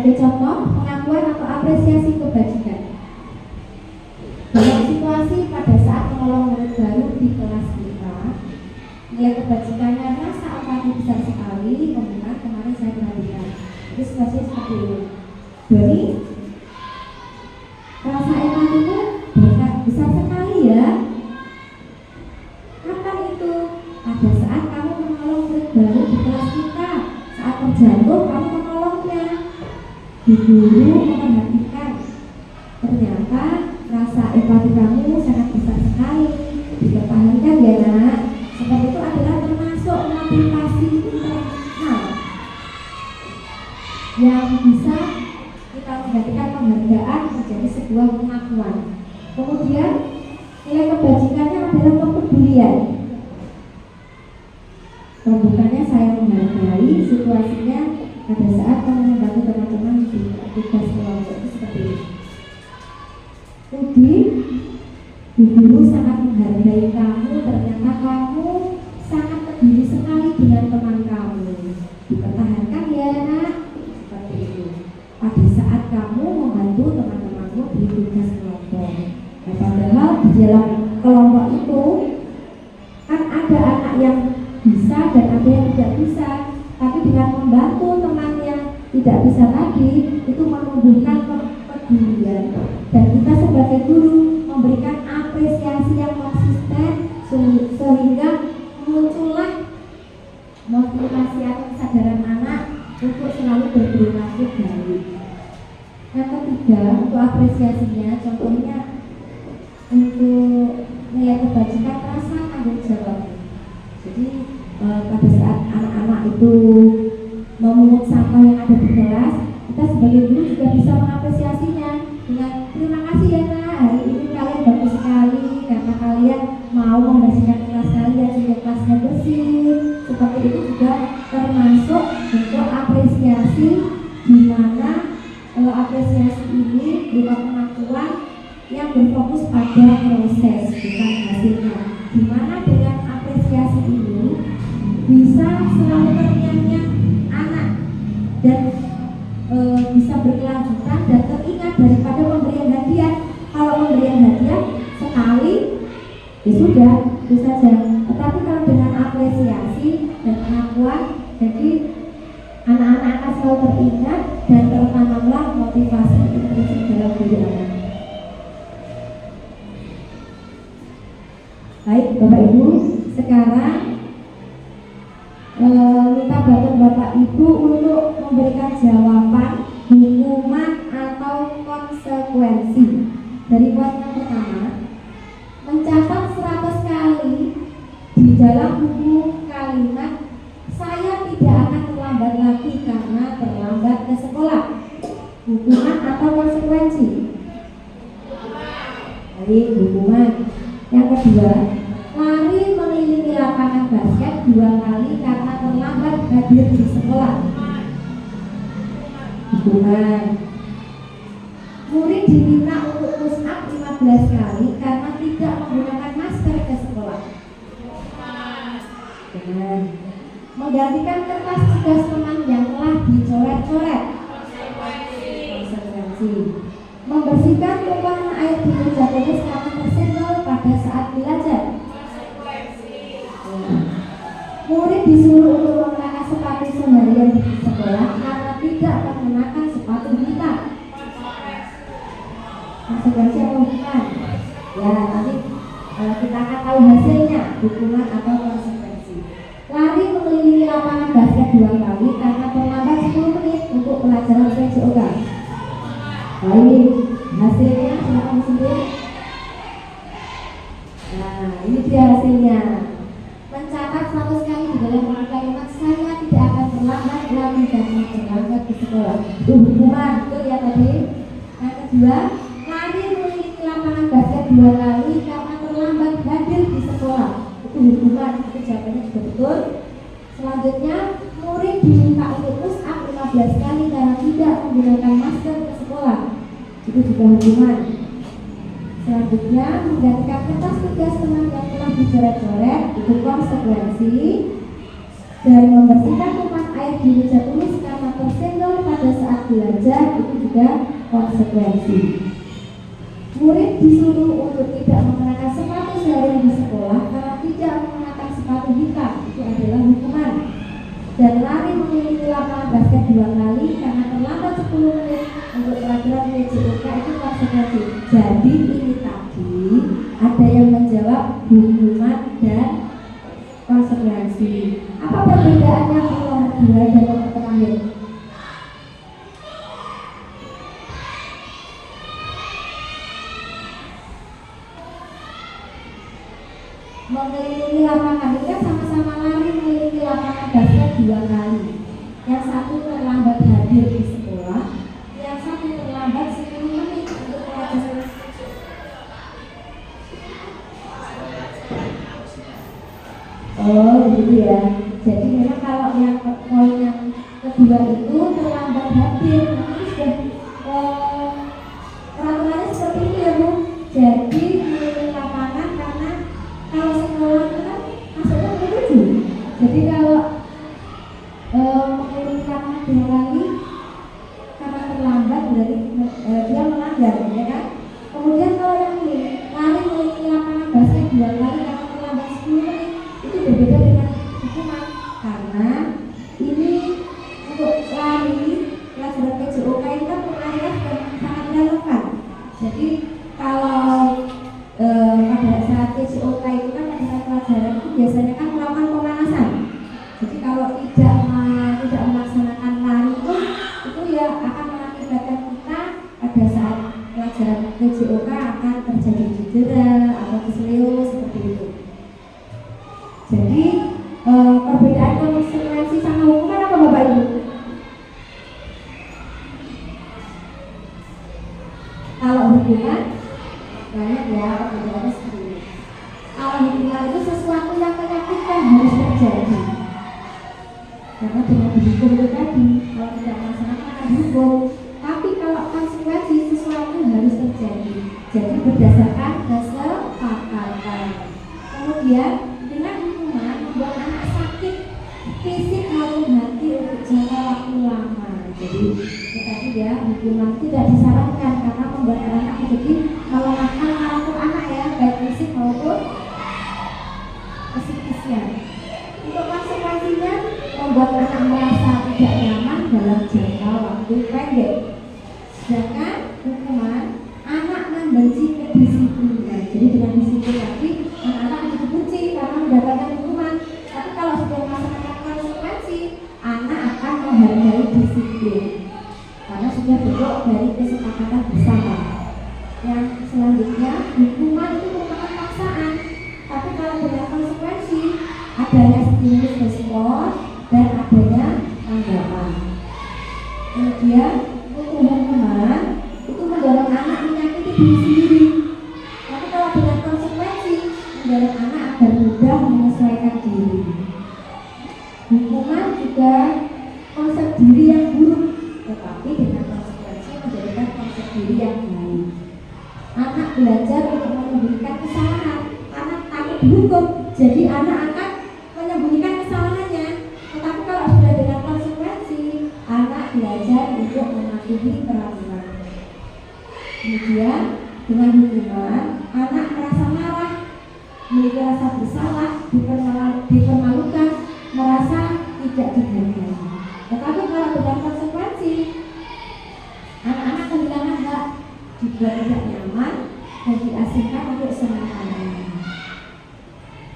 Sebagai contoh, pengakuan atau apresiasi kebajikan. Dalam situasi pada saat menolong murid baru di kelas kita, nilai kebajikannya rasa empati besar sekali. Kemudian kemarin saya perhatikan, itu situasi seperti ini. Jadi rasa empatinya besar sekali ya. Kapan itu? Pada saat kamu menolong murid baru di kelas kita. Saat terjatuh kamu menolongnya. Di guru memperhatikan. Ternyata rasa empati kamu sangat besar sekali. Dipertahankan ya nak. Seperti itu adalah termasuk motivasi internal yang bisa kita menjadikan penghargaan menjadi sebuah pengakuan. Kemudian nilai kebajikannya adalah kepedulian. Bukannya saya menghargai situasinya pada saat kamu membantu teman-teman di tugas kelompok itu seperti ini. Jadi, guru sangat menghargai kamu. Ternyata kamu sangat peduli sekali dengan teman kamu. Dipertahankan ya nak, seperti itu. Pada saat kamu membantu teman-temanmu di tugas kelompok. Nah, padahal di dalam kelompok itu kan ada anak yang bisa dan ada yang tidak bisa. Tapi dengan membantu teman yang tidak bisa tadi, itu menumbuhkan kepedulian. Dan kita sebagai guru memberikan apresiasi yang konsisten sehingga muncullah motivasi atau kesadaran anak untuk selalu berperilaku baik. Yang ketiga, untuk apresiasinya, contohnya untuk nilai kebajikan rasa tanggung jawab. Jadi pada saat anak-anak itu memungut sampah yang ada di kelas, kita sebagai guru juga bisa mengapresiasinya dengan terima kasih ya nak, hari ini kalian bagus sekali karena kalian mau membersihkan kelas kalian sehingga kelasnya bersih. Seperti itu juga termasuk bentuk apresiasi, di mana apresiasi ini berupa pengakuan yang berfokus pada proses bukan hasilnya. Di mana dengan apresiasi ini bisa selalu terngiang-ngiang anak dan bisa berkelanjutan dan teringat daripada pemberian hadiah. Kalau pemberian hadiah sekali ya sudah, itu saja. Tetapi kalau dengan apresiasi dan pengakuan, jadi anak-anak akan selalu teringat dan tertanamlah motivasi intrinsik dalam diri anak. Baik Bapak Ibu, sekarang minta bantuan Bapak Ibu untuk memberikan jawaban hukuman atau konsekuensi. Dari poin yang pertama, mencatat 100 kali di dalam buku kalimat saya tidak akan terlambat lagi karena terlambat ke sekolah. Hukuman atau konsekuensi? Baik, hukuman. Yang kedua, lari mengelilingi lapangan basket 2 kali karena terlambat hadir di sekolah. Hukuman. Murid diminta untuk push up 15 kali karena tidak menggunakan masker ke sekolah. Hukuman. Menggantikan kertas tugas teman yang telah dicoret-coret. Konsekuensi. Membersihkan tumpahan air di meja tulis karena tersenggol pada saat belajar. Murid disuruh untuk mengenakan sepatu seharian di sekolah karena tidak mengenakan sepatu hitam. Konsekuensi apa bukan? Ya, nanti kita akan tahu hasilnya, hukuman atau konsekuensi. Lari mengelilingi lapangan basket 2 kali karena terlambat 10 menit untuk pelajaran PJOK. Baik, hasilnya silakan sendiri. Nah, ini dia hasilnya. Mencatat 100 kali di dalam buku kalimat saya tidak akan terlambat lagi karena terlambat di sekolah. Itu hukuman, betul ya tadi. Yang kedua, lari mengelilingi lapangan basket 2 kali karena terlambat hadir di sekolah. Itu hukuman, itu jawabannya juga betul. Selanjutnya, murid diminta untuk push up 15 kali karena tidak menggunakan masker ke sekolah. Itu juga hukuman. Selanjutnya, menggantikan kertas tugas teman yang telah dicoret-coret. Itu konsekuensi. Dan membersihkan kuman air di meja tulis karena tersenggol pada saat belajar itu juga konsekuensi. Murid disuruh untuk tidak mengenakan sepatu seharian di sekolah karena tidak mengenakan sepatu hitam, itu adalah hukuman. Dan lari mengelilingi lapangan basket 2 kali karena terlambat 10 menit untuk pelajaran WJOK itu konsekuensi. Jadi ini tadi ada yang menjawab hukuman dan konsekuensi. Apa perbedaannya nomor 2 dan nomor terakhir? Mengelilingi lapangan itu kan sama-sama lari mengelilingi lapangan basket 2 kali. Yang satu terlambat hadir di sekolah, yang satu terlambat 10 menit untuk pelajaran. Oh gitu ya. Jadi memang kalau yang poin yang kedua itu terlambat hadir, nanti sudah peraturannya seperti itu ya Bu. Jadi mengelilingi lapangan karena kalau sekolah itu kan masuknya ke 7. Jadi kalau mengelilingi lapangan 2 kali karena terlambat berarti dia melanggar, ya kan? Kemudian kalau yang ini lari mengelilingi lapangan basket 2 kali karena terlambat 10 menit itu berbeda dengan hukuman karena ini untuk lari pelajaran PJOK itu kan pengalihan sangat relevan. Jadi kalau pada saat PJOK itu kan pada pelajaran itu biasanya kan melakukan pemanasan. Jadi kalau tidak melaksanakan lari itu ya akan mengakibatkan kita pada saat pelajaran PJOK akan terjadi cedera atau keselio seperti itu. Jadi perbedaan konsekuensi sama hukuman apa Bapak Ibu? Kalau hukuman banyak ya perbedaannya seperti ini. Kalau hukuman itu sesuatu yang menyakitkan harus terjadi. Karena dengan dihukum itu tadi, kalau tidak melaksanakan akan dihukum. Tapi kalau konsekuensi sesuatu harus terjadi. Jadi berdasarkan kesepakatan. Kemudian dengan hukuman membuat anak sakit fisik maupun hati untuk jangka waktu lama. Jadi tadi ya hukuman tidak disarankan karena membuat anak jadi melemahkan karakter anak ya baik fisik maupun psikisnya. Untuk konsekuensinya membuat anak merasa tidak nyaman dalam jangka waktu pendek. Sedangkan hukuman anak membenci kedisiplinan. Jadi dengan disiplin tadi anak-anak menjadi benci karena mendapatkan hukuman. Tapi kalau sudah melaksanakan konsekuensi, anak akan menghargai disiplin karena sudah bentuk dari kesepakatan bersama. Yang selanjutnya hukuman itu merupakan paksaan. Tapi kalau dengan konsekuensi adanya stimulus respon dan adanya tanggapan. Kemudian untuk hukuman itu mendorong anak menyakiti diri sendiri. Tapi kalau dengan konsekuensi mendorong anak agar mudah menyesuaikan diri. Hukuman juga konsep diri yang buruk, tetapi dengan konsekuensi menjadikan konsep diri yang baik. Anak belajar untuk menyembunyikan kesalahan, anak takut dihukum, jadi anak akan menyembunyikan kesalahannya. Tetapi kalau sudah dengan konsekuensi, anak belajar untuk mematuhi peraturan. Kemudian dengan hukuman, anak merasa marah, memiliki rasa bersalah, dipermalukan, merasa tidak dihargai. Tetapi kalau dengan konsekuensi, anak-anak kehilangan hak, dibuat tidak nyaman dan diasingkan untuk selamanya.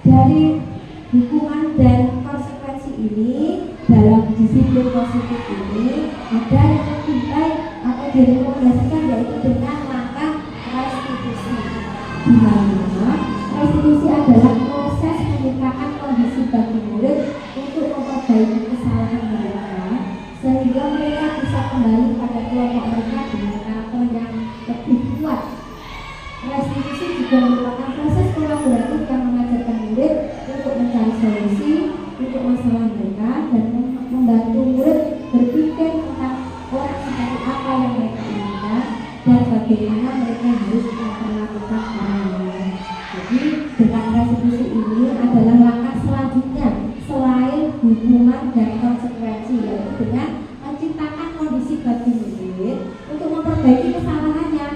Dari hukuman dan konsekuensi ini dalam disiplin positif ini ada yang lebih baik atau direkomendasikan yaitu dengan langkah restitusi. Di mana restitusi adalah proses meningkatkan kondisi bagi murid untuk memperbaiki kesalahan mereka sehingga mereka bisa kembali pada kelompok mereka dengan karakter yang lebih kuat. Restitusi juga merupakan proses kolaboratif yang mengajarkan murid untuk mencari solusi untuk masalah mereka dan membantu murid berpikir tentang orang seperti apa yang mereka inginkan dan bagaimana mereka harus memperlakukan orang lain. Jadi dengan restitusi ini adalah langkah selanjutnya selain hukuman dan konsekuensi, yaitu dengan menciptakan kondisi bagi murid untuk memperbaiki kesalahannya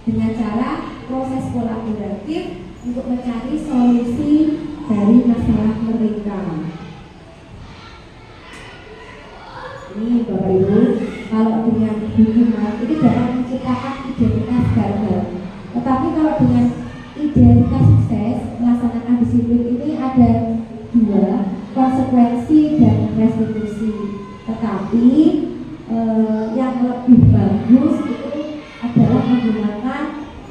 dengan cara proses kolaboratif untuk mencari solusi dari masalah mereka. Ini Bapak Ibu, kalau dengan hukuman ini dapat menciptakan identitas gagal. Tetapi kalau dengan identitas sukses, melaksanakan disiplin ini ada dua, konsekuensi dan restitusi. Tetapi yang lebih bagus itu adalah menggunakan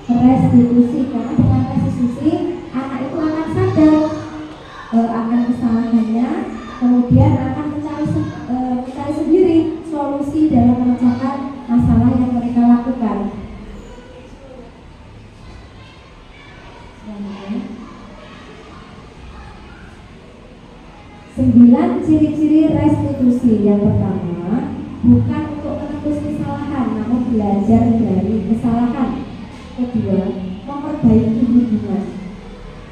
restitusi, karena dengan restitusi anak itu akan sadar akan kesalahannya, kemudian akan mencari sendiri solusi dalam memecahkan masalah yang mereka lakukan. 9 ciri-ciri restitusi. Yang pertama, bukan untuk menebus kesalahan, namun belajar dari kesalahan. Kedua, memperbaiki hubungan.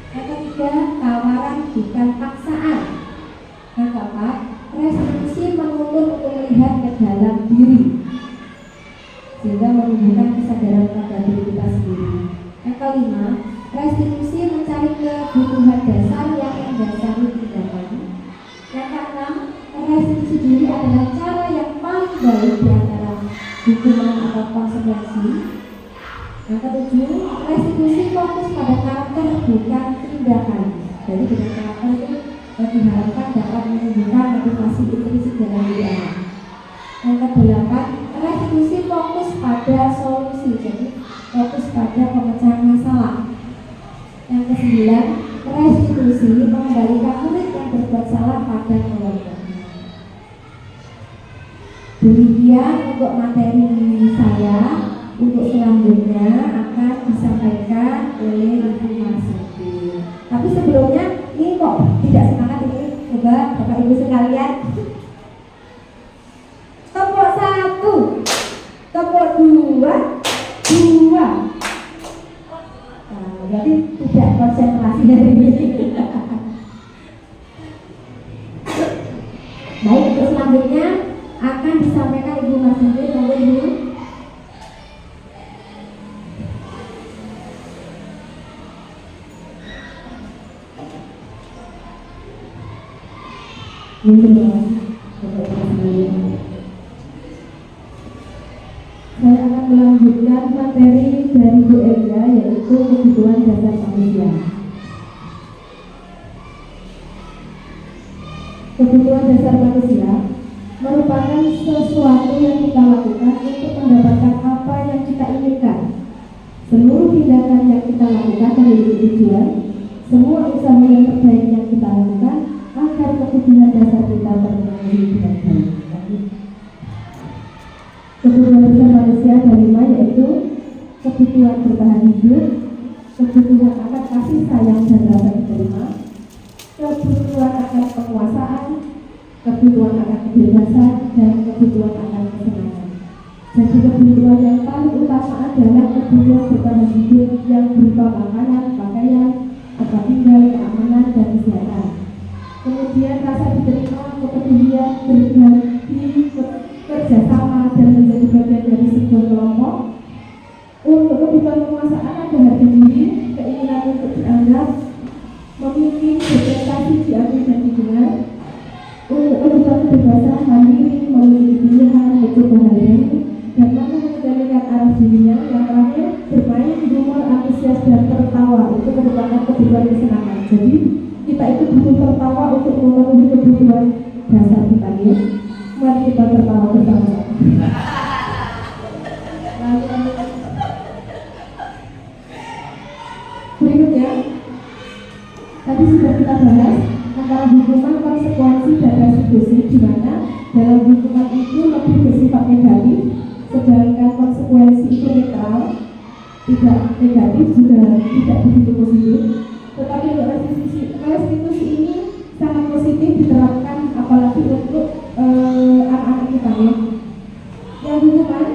Yang ketiga, tawaran bukan paksaan. Yang keempat, restitusi menuntut untuk melihat ke dalam diri sehingga menumbuhkan kesadaran pada diri kita sendiri. Yang kelima, restitusi mencari kebutuhan dasar yang mendasari tindakan. Yang keenam, restitusi diri adalah cara yang paling baik di antara hukuman atau konsekuensi. Yang ketujuh, restitusi fokus pada karakter bukan tindakan. Jadi dengan karakter itu diharapkan dapat menunjukkan motivasi intrinsik dalam diri anak. Yang kedelapan, restitusi fokus pada solusi, jadi fokus pada pemecahan masalah. Yang kesembilan, restitusi mengembalikan murid yang berbuat salah pada keluarga. Demikian untuk materi saya. Untuk selanjutnya akan disampaikan oleh Ibu Masudi. Tapi sebelumnya ini kok tidak semangat ini, coba Bapak Ibu sekalian. Tepuk 1, tepuk 2, 2. Nah, jadi tidak konsentrasi dari ini. Baik, untuk selanjutnya akan disampaikan Ibu Masudi. Monggo Ibu. Saya akan melanjutkan materi dari Bu Ega, yaitu kebutuhan dasar manusia. Kebutuhan dasar manusia merupakan sesuatu yang kita lakukan untuk mendapatkan apa yang kita inginkan. Seluruh tindakan yang kita lakukan memiliki tujuan. Semua usaha yang terbaik yang kita lakukan agar kebutuhan dasar kita terpenuhi dengan baik. Kebutuhan dasar manusia ada 5, yaitu kebutuhan bertahan hidup, kebutuhan akan kasih sayang dan rasa diterima, kebutuhan akan penguasaan, kebutuhan akan kebebasan, dan kebutuhan akan kesenangan. Jadi kebutuhan yang paling utama adalah kebutuhan bertahan hidup yang berupa makanan, pakaian, tempat tinggal, keamanan, dan kesehatan. Kemudian rasa diterima, kepedulian, berbagi, kerjasama, dan menjadi bagian dari sebuah kelompok. Untuk kebutuhan penguasaan ada harga diri, keinginan untuk dianggap, memimpin, berprestasi, diakui dan didengar. Untuk kebutuhan kebebasan, mandiri, memiliki pilihan, mencoba hal baru, dan mampu mengendalikan arah dirinya. Yang terakhir, bermain, humor, antusias, dan tertawa. Itu merupakan kebutuhan kesenangan. Jadi kita itu butuh tertawa untuk memenuhi kebutuhan dasar kita ya. Mari kita tertawa bersama. Berikutnya, tadi sudah kita bahas antara hukuman, konsekuensi, dan restitusi, di mana dalam hukuman itu lebih bersifat negatif, sedangkan konsekuensi itu netral, tidak negatif juga tidak begitu positif. Tetapi restitusi ini sangat positif diterapkan, apalagi untuk anak-anak kita ya. Yang hukuman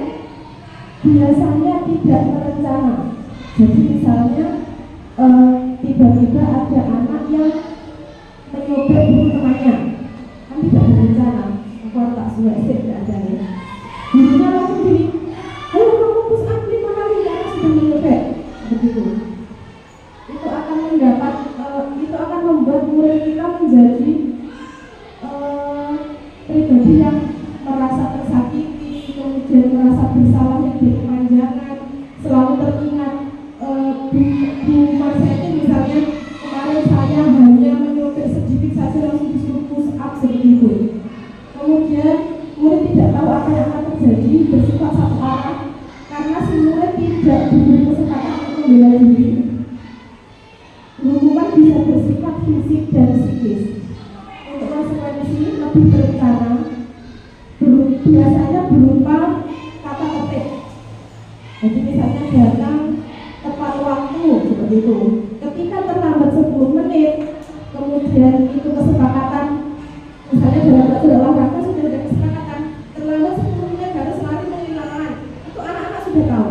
biasanya tidak terencana. Jadi misalnya tiba-tiba ada anak yang menyobek buku temannya, pribadi yang merasa tersakiti, kemudian merasa bersalah yang berkepanjangan, selalu teringat Bu Marsha itu misalnya kemarin saya hanya menyopir sedikit saja langsung disuruh push up seperti itu. Kemudian murid tidak tahu apa yang akan terjadi, bersifat satu arah karena si murid tidak diberi kesempatan untuk membela diri. Hukuman bisa bersifat fisik dan psikis. Untuk konsekuensi lebih berencana, biasanya berupa kata ketik. Jadi misalnya datang tepat waktu seperti itu. Ketika terlambat 10 menit, kemudian itu kesepakatan, misalnya dalam waktu olahraga sudah ada kesepakatan terlambat 10 menit harus lari mengilangan. Itu anak-anak sudah tahu.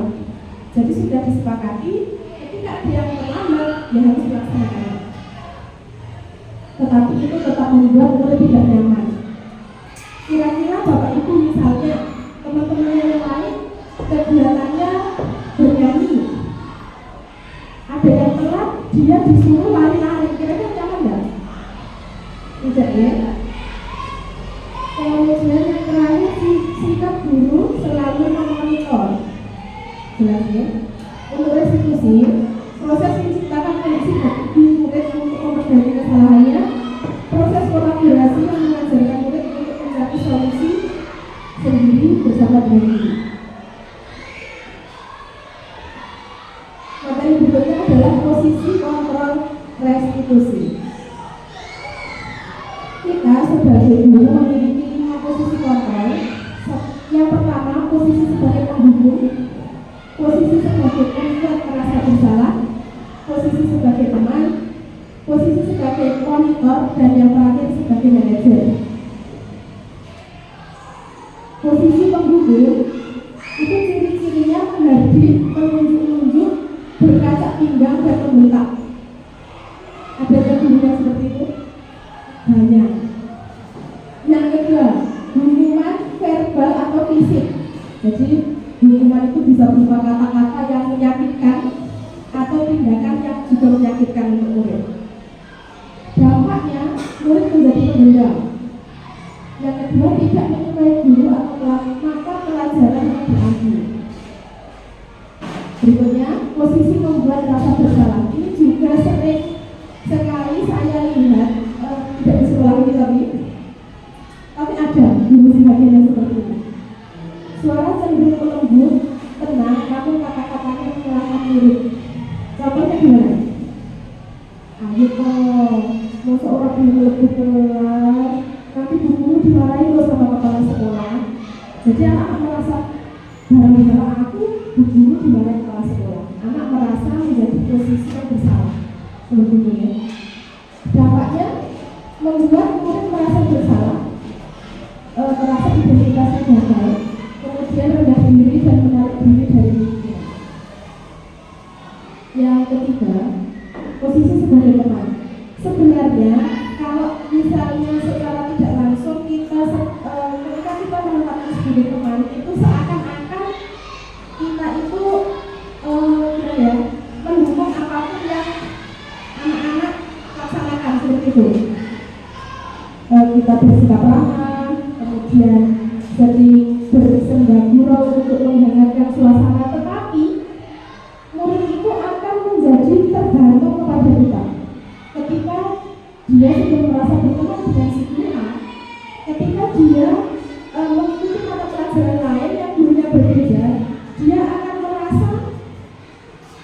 Jadi sudah disepakati ketika ada yang terlambat, ya harus dilaksanakan. Tetapi itu tetap membuat murid tidak nyaman. Kira-kira Bapak Ibu misalnya teman-teman yang lain kegiatannya bernyanyi, ada yang telat, dia disuruh lari-lari, kira-kira nyaman nggak? Tidak ya. Kemudian yang terakhir sikap guru selalu memonitor. Jelas ya. Untuk restitusi, proses menciptakan kondisi bagi murid untuk memperbaiki kesalahannya, proses kolaborasi yang mengajarkan murid untuk mencari solusi sendiri bersama dengan diri. Materi berikutnya adalah posisi kontrol restitusi. Kita sebagai guru memiliki 5 posisi kontrol. Yang pertama, posisi sebagai penghukum, posisi sebagai penggugat merasa bersalah, posisi sebagai teman, posisi sebagai monitor, dan yang terakhir sebagai manajer. Posisi penghukum itu ciri-cirinya menghardik, menunjuk-nunjuk, berkaca pinggang dan membentak. Ada guru yang seperti itu? Banyak. Yang kedua, hukuman verbal atau fisik. Jadi hukuman itu bisa berupa kata-kata yang menyakitkan atau tindakan yang juga menyakitkan untuk murid. Dampaknya murid menjadi pendendam. Yang kedua, tidak menyukai guru atau mata pelajaran yang diambil. Berikutnya, posisi membuat rasa bersalah. Ini juga sering sekali saya lihat, tidak di sekolah ini tapi ada guru sebagian yang seperti ini. Suara cenderung lembut, tenang, namun kata-katanya menyalahkan murid. Contohnya gimana? Ayo kok, mau seorang guru lebih kelas, nanti bu guru dimarahin loh sama kepala sekolah. Jadi anak merasa gara-gara aku, bu guru dimarahin kepala sekolah. Anak merasa menjadi posisi yang bersalah. Seperti ini ya. Dampaknya membuat murid merasa bersalah, merasa identitasnya gagal, kemudian rendah diri dan menarik diri dari lingkungan. Yang ketiga, posisi sebagai teman. Sebenarnya kalau misalnya secara tidak langsung ketika kita menempatkan sebagai teman itu seakan-akan kita itu mendukung apapun yang anak-anak laksanakan seperti itu. Kita bersikap ramah, kemudian sering bersenda gurau untuk menghangatkan suasana, tetapi murid itu akan menjadi tergantung kepada kita. Ketika dia sudah merasa berteman dengan si guru A, ketika dia mengikuti mata pelajaran lain yang gurunya berbeda, dia akan merasa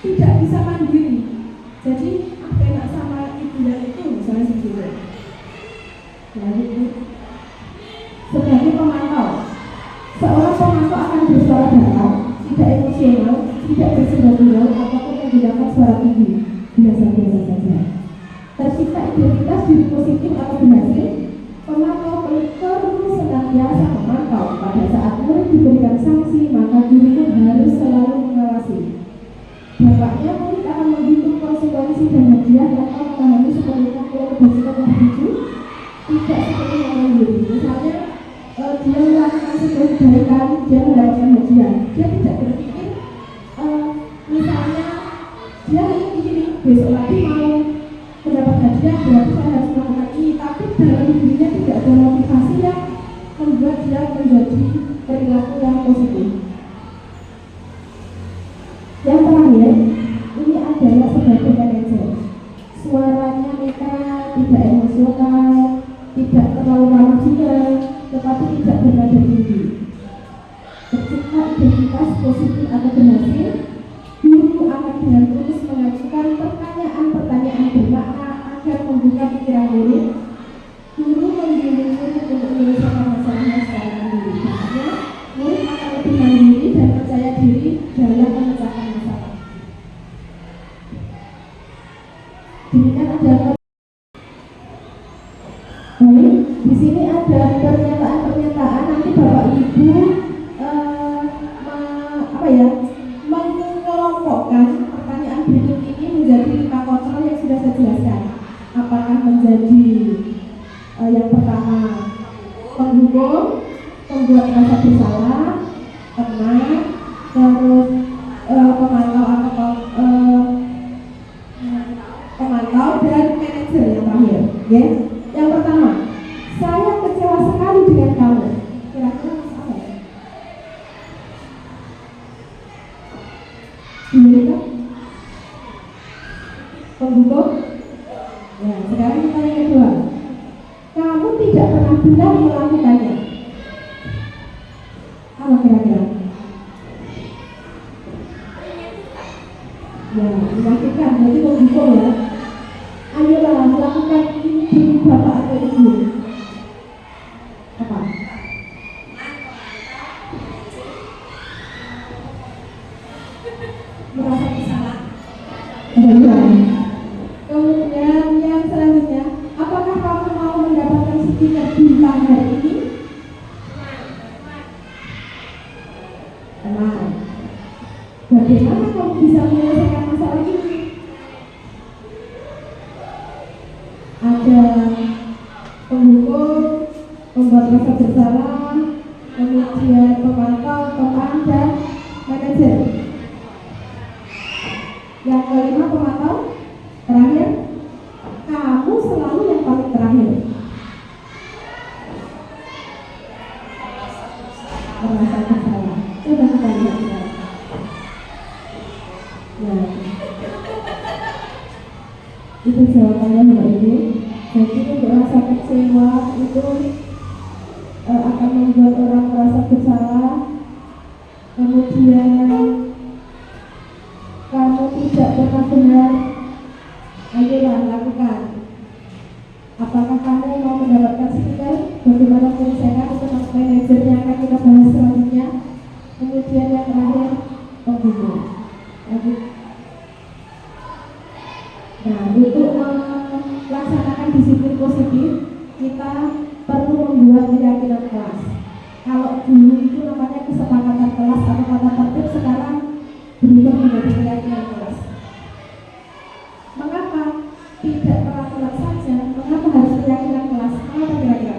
tidak bisa mandiri. Jadi enak sama ibu yang itu, misalnya seperti itu. Sebagai pemantau, seorang pemantau akan bersuara datar, tidak emosional, tidak bersenda-gurau, ataupun menggunakan suara tinggi, biasa-biasa saja. Tercipta identitas diri positif atau berhasil, pemantau perlu senantiasa memantau. Pada saat murid diberikan sanksi, maka guru pun harus selalu mengawasi. Dampaknya murid akan menghitung konsekuensi dan hadiah atau memahami sepenuhnya kewajiban yang tuju, tidak seperti yang lain. Misalnya dia melakukan sebuah kebaikan, dia mendapatkan hadiah. Dia tidak berpikir misalnya dia ingin begini, besok lagi mau mendapat hadiah, berarti saya harus melakukan ini. Tapi dalam dirinya tidak ada motivasi yang menjadi perilaku yang positif. Yang terakhir, ini adalah sebagai manajer. Suaranya netral, tidak emosional, tidak terlalu marah juga, tetapi tidak bernada tinggi. Ketika identitas positif atau berhasil, guru akan dengan tulus mengajukan pertanyaan-pertanyaan bermakna agar membuka pikiran murid. Guru membimbing murid untuk menyelesaikan masalahnya secara mandiri. Makanya, murid akan lebih mandiri dan percaya diri dalam memecahkan masalah. Demikian ada. Baik, di sini ada pernyataan-pernyataan. Nanti Bapak Ibu mengelompokkan pertanyaan berikut ini menjadi 5 kontrol yang sudah saya jelaskan. Apakah menjadi yang pertama penghukum, pembuat rasa bersalah, tenang, terus pemantau atau pemantau dan manajer yang terakhir. Ya. Yang pertama, saya kecewa sekali dengan kamu. Kira-kira apa ya? Kan? Penghukum. Ya, sekarang kita yang kedua. Kamu tidak pernah benar melakukannya. Apa kira-kira? Ya, dilakukan. Berarti penghukum ya. Ayolah melakukan ini diri bapak atau ibu. Apa? Merasa bersalah. Kemudian yang selanjutnya, apakah kamu mau mendapatkan stiker bintang hari ini? Tenang. Bagaimana kamu bisa menyelesaikan masalah ini? Ada penghukum, pembuat rasa bersalah, kemudian pemantau, teman, dan manajer. Yang kelima pemantau, terakhir, kamu selalu yang paling terakhir. Merasa bersalah. Coba kita lihat sekarang. Nah, itu jawabannya Mbak Ibu. Jadi untuk rasa kecewa itu akan membuat orang merasa bersalah. Kemudian kamu tidak pernah benar. Ayolah lakukan. Apakah kamu mau mendapatkan stiker? Bagaimana menyelesaikan itu manajernya akan kita bahas selanjutnya. Kemudian yang terakhir penghukum. Nah, untuk melaksanakan disiplin positif, kita perlu membuat keyakinan kelas. Kalau dulu itu namanya kesepakatan kelas atau kata tertib, sekarang berubah menjadi keyakinan kelas. Mengapa tidak peraturan saja? Mengapa harus keyakinan kelas? Mengapa kira-kira?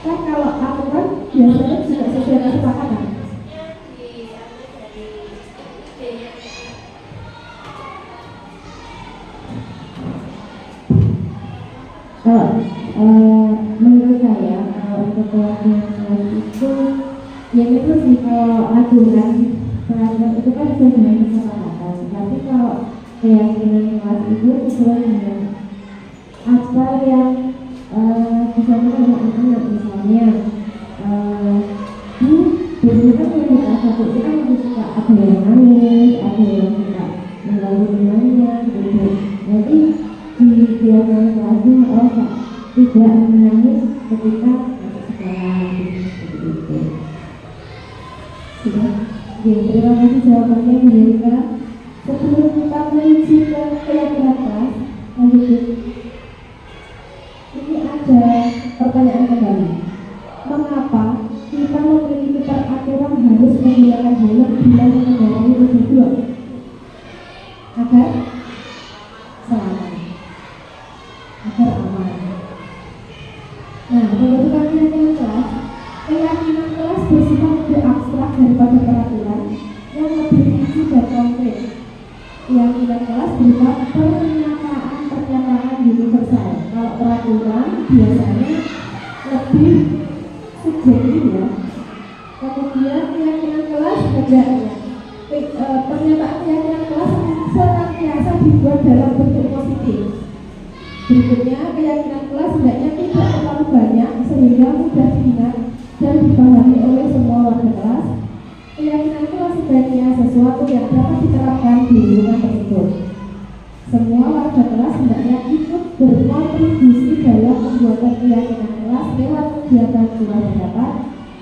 Kan kalau aturan biasanya juga sesuai kesepakatan. Menurut saya untuk kewajiban itu ya itu sih, kalau aturan peraturan itu kan sesuai dengan kesepakatan. Tapi kalau keyakinan kelas itu sesuai dengan apa yang disampaikan oleh anak-anak. Misalnya biasanya kan yang di kelas 1 itu kan masih suka ada yang nangis, ada yang suka mengganggu temannya gitu. Jadi di keyakinan kelasnya tidak menangis ketika masuk sekolah seperti itu. Sudah. Ya, terima kasih jawabannya Bu Erika. Sebelum kita menuju ke keyakinan kelas, lanjut. Ini ada pertanyaan kembali. Mengapa kita memiliki peraturan harus menggunakan helm bila mengendarai roda 2? Agar selamat, agar aman. Nah, menurut keyakinan kelas bersifat lebih abstrak daripada peraturan yang lebih rinci dan konkret. Keyakinan kelas berupa pernyataan universal. Kalau biasanya lebih subjektif ya. Kemudian keyakinan kelas hendaknya pernyataan keyakinan kelas senantiasa dibuat dalam bentuk positif. Berikutnya, keyakinan kelas hendaknya tidak terlalu banyak sehingga mudah diingat dan dipahami oleh semua warga kelas. Keyakinan kelas sebaiknya sesuatu yang dapat diterapkan di lingkungan tersebut. Semua warga kelas hendaknya ikut berkontribusi dalam pembuatan keyakinan kelas lewat kegiatan curah pendapat,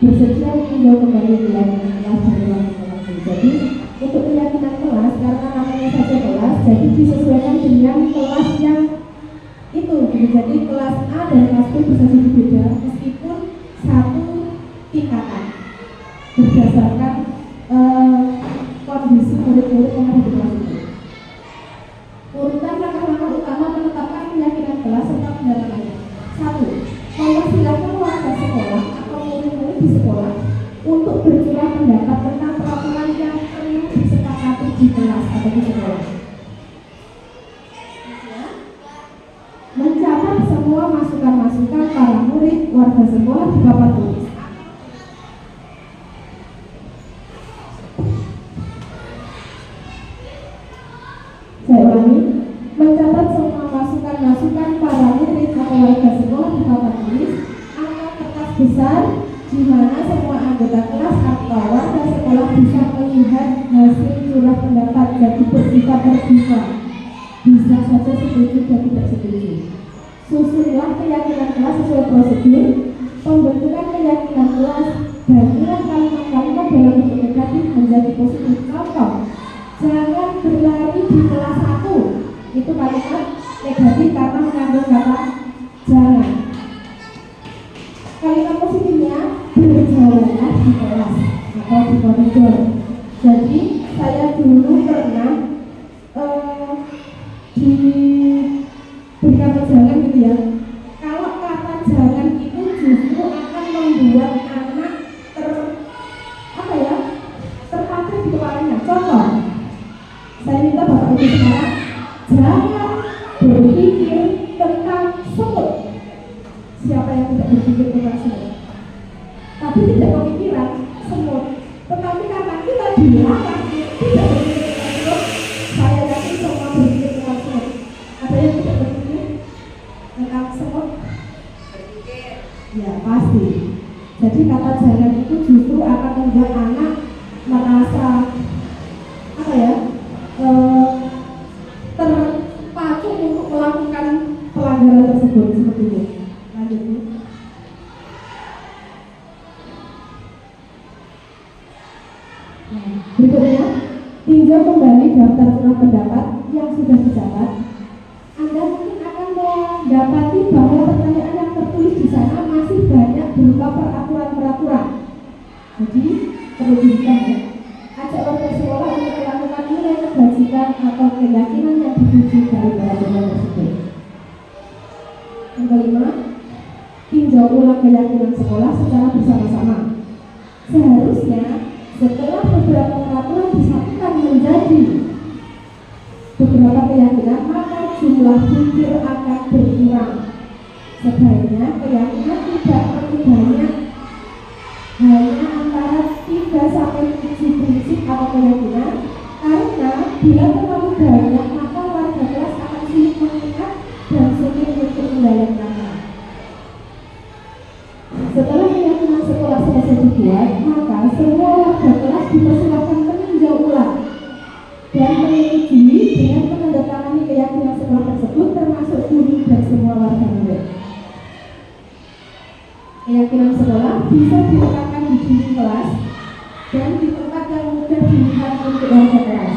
bersedia meninjau kembali keyakinan kelas dari masing-masing. Jadi untuk keyakinan kelas, karena namanya saja kelas, jadi disesuaikan dengan kelas yang itu. Jadi kelas A dan kelas B bisa jadi beda meskipun satu tingkatan berdasarkan kondisi murid-murid yang ada di kelas itu. Urutan langkah-langkah utama menetapkan keyakinan kelas serta pendalamannya. 1. Mempersilahkan warga sekolah atau murid-murid di sekolah untuk bercurah pendapat tentang peraturan yang perlu disepakati di kelas atau di sekolah. Mencatat semua masukan-masukan para murid warga sekolah di papan tulis. Saya ulangi, mencatat semua masukan-masukan para murid atau warga sekolah di papan tulis atau kertas besar di mana semua anggota kelas atau warga sekolah bisa melihat hasil curah pendapat jadi bersifat terbuka. Bisa saja setuju dan tidak setuju. Susunlah keyakinan kelas sesuai prosedur. Pembentukan keyakinan kelas gantilah kalimat-kalimat dalam bentuk negatif menjadi positif. Contoh, jangan berlari di kelas 1. Itu kalimat negatif karena mengandung kata jangan. Kalimat positifnya berjalanlah di kelas atau di koridor. Jadi saya dulu pernah diberikan jangan gitu ya. Kalau kata jangan itu justru akan membuat anak terpatri di kepalanya. Contoh, saya minta Bapak Ibu sekarang jangan berpikir tentang semut. Siapa yang tidak berpikir tentang semut? Tapi tidak kepikiran semut. Tetapi karena kita dilarang tidak berpikir tentang semut, saya yakin semua berpikir tentang semut. Ada yang tidak berpikir tentang semut? Berpikir. Ya pasti. Jadi kata jangan itu justru akan membuat anak merasa terpacu untuk melakukan pelanggaran tersebut seperti itu. Lanjut. Berikutnya, tinjau kembali daftar curah pendapat yang sudah dicatat. Anda mungkin akan mendapati bahwa pertanyaan yang tertulis di sana masih banyak berupa peraturan-peraturan. Jadi perlu diingat ya. Ajak warga sekolah untuk melakukan nilai kebajikan atau keyakinan yang dituju dari peraturan tersebut. Yang kelima, tinjau ulang keyakinan sekolah secara bersama-sama. Seharusnya setelah beberapa peraturan disatukan menjadi beberapa keyakinan, maka jumlah pikir akan berkurang. Sebaiknya keyakinan tidak perlu banyak, hanya antara 3-7 prinsip atau keyakinan, karena bila terlalu banyak maka warga kelas akan sulit mengingat dan sulit untuk menjalankannya. Setelah keyakinan sekolah selesai dibuat, maka semua warga kelas dipersilakan meninjau ulang dan menyetujui dengan menandatangani keyakinan sekolah tersebut, termasuk guru dan semua warga murid. Keyakinan sekolah bisa diletakkan di dinding kelas dan di tempat yang mudah dilihat untuk warga kelas,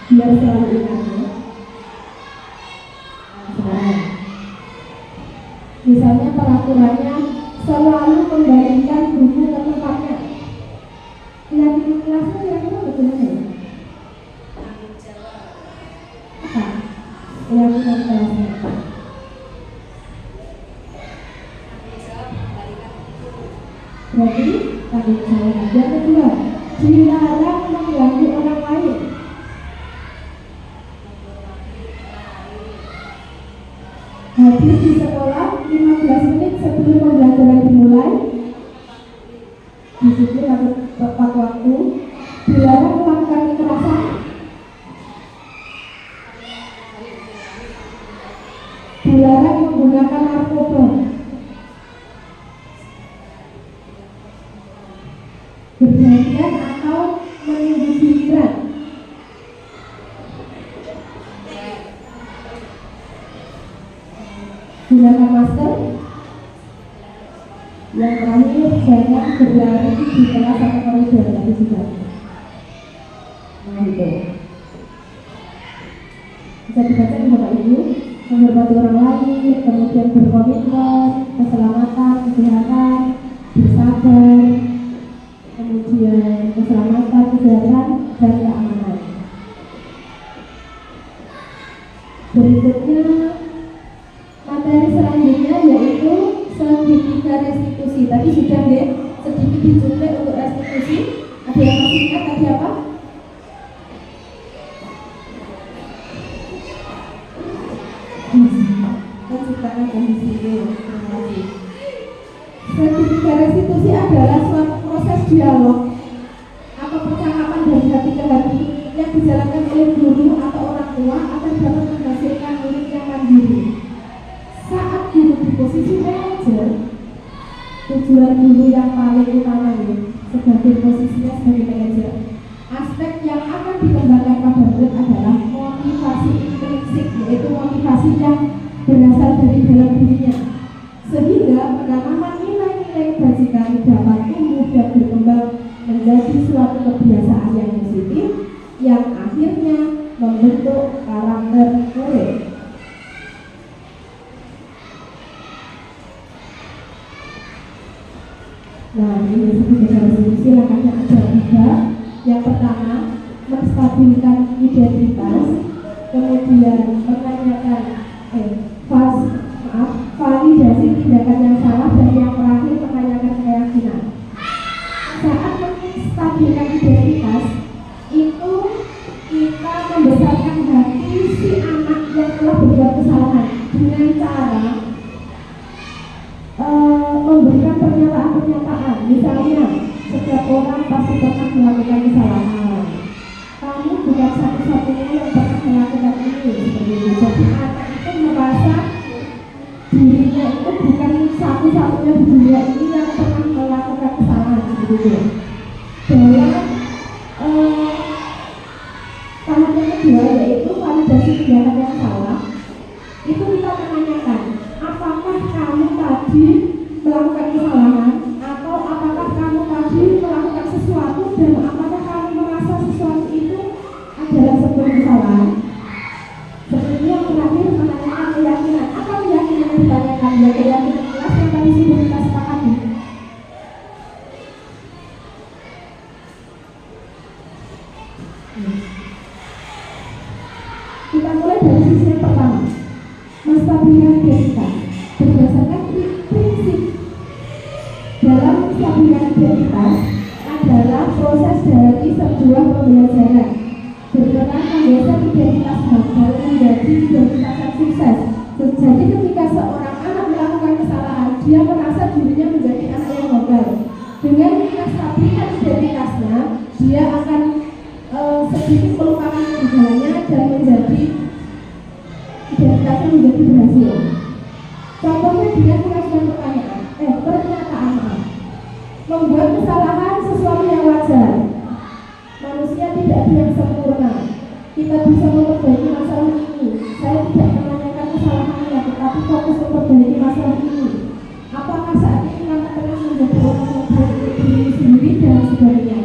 biar selalu ingat ya. Sekarang, misalnya peraturannya selalu kembalikan buku ke tempatnya. Keyakinan kelasnya kira-kira bagaimana ya? Apa? Keyakinan kelasnya apa? Berarti tanggung jawab. Yang kedua, dilarang mengganggu orang lain. Hadir di sekolah 15 menit sebelum pembelajaran dimulai. Disiplin atau tepat waktu. Dilarang melakukan kekerasan. Dilarang menggunakan narkoba. Bergantian atau menunggu giliran. Gunakan masker. Yang terakhir, jangan berlari di kelas atau koridor tadi sudah. Nah itu bisa dibaca di Bapak Ibu. Menghormati orang lain, kemudian berkomitmen, keselamatan, kesehatan, bersabar, kemudian keselamatan, kesehatan, dan keamanan. Berikutnya materi selanjutnya yaitu segitiga restitusi. Tadi sudah deh sedikit dijumpai untuk restitusi. Ada yang masih ingat tadi apa? Menciptakan kondisi segitiga restitusi adalah suatu proses dialog atau percakapan dari hati ke hati yang dijalankan oleh guru atau orang tua agar dapat menghasilkan murid yang mandiri. Saat guru di posisi manajer, tujuan guru yang paling utama sebagai posisinya sebagai manajer, aspek yang akan dikembangkan pada murid adalah motivasi intrinsik, yaitu motivasi yang berasal dari dalam dirinya, sehingga penanaman nilai-nilai kebajikan dapat tumbuh dan berkembang menjadi suatu kebiasaan yang positif yang akhirnya membentuk karakter murid. Nah, ini segitiga restitusi langkahnya ada 3. Yang pertama, menstabilkan identitas, kemudian menanyakan validasi tindakan yang salah, dan yang terakhir menanyakan keyakinan. Saat menstabilkan identitas itu kita membesarkan hati si anak yang telah berbuat kesalahan dengan cara memberikan pernyataan-pernyataan. Misalnya, setiap orang pasti pernah melakukan kesalahan. Kamu bukan satu-satunya yang pernah melakukan ini. Seperti itu. Jadi anak itu merasa dirinya itu bukan satu-satunya di dunia ini yang pernah melakukan kesalahan. Seperti itu. Dalam tahap yang kedua yaitu validasi tindakan yang salah. Itu kita menanyakan, apakah kamu tadi melakukan kesalahan, atau apakah kamu tadi melakukan sesuatu dan apakah kamu merasa sesuatu itu adalah sebuah kesalahan. Seperti yang terakhir menanyakan keyakinan. Apa keyakinan yang ditanyakan? Ya keyakinan kelas yang tadi sudah kita sepakati. Kita mulai dari sisi yang pertama, menstabilkan identitas. Berdasarkan prinsip dalam menstabilkan identitas adalah proses dari sebuah pembelajaran berperan menggeser identitas gagal menjadi identitas yang sukses. Jadi ketika seorang anak melakukan kesalahan, dia merasa dirinya menjadi anak yang gagal. Dengan kita stabilkan identitasnya, dia akan sedikit melupakan kegagalnya dan menjadi identitasnya menjadi berhasil. Contohnya dengan mengajukan pernyataan maaf. Membuat kesalahan sesuatu yang wajar. Manusia tidak ada yang sempurna. Kita bisa memperbaiki masalah ini. Saya tidak menanyakan kesalahannya, tetapi fokus memperbaiki masalah ini. Apakah saat ini kamu pernah menjadi orang yang baik untuk diri sendiri dan sebagainya.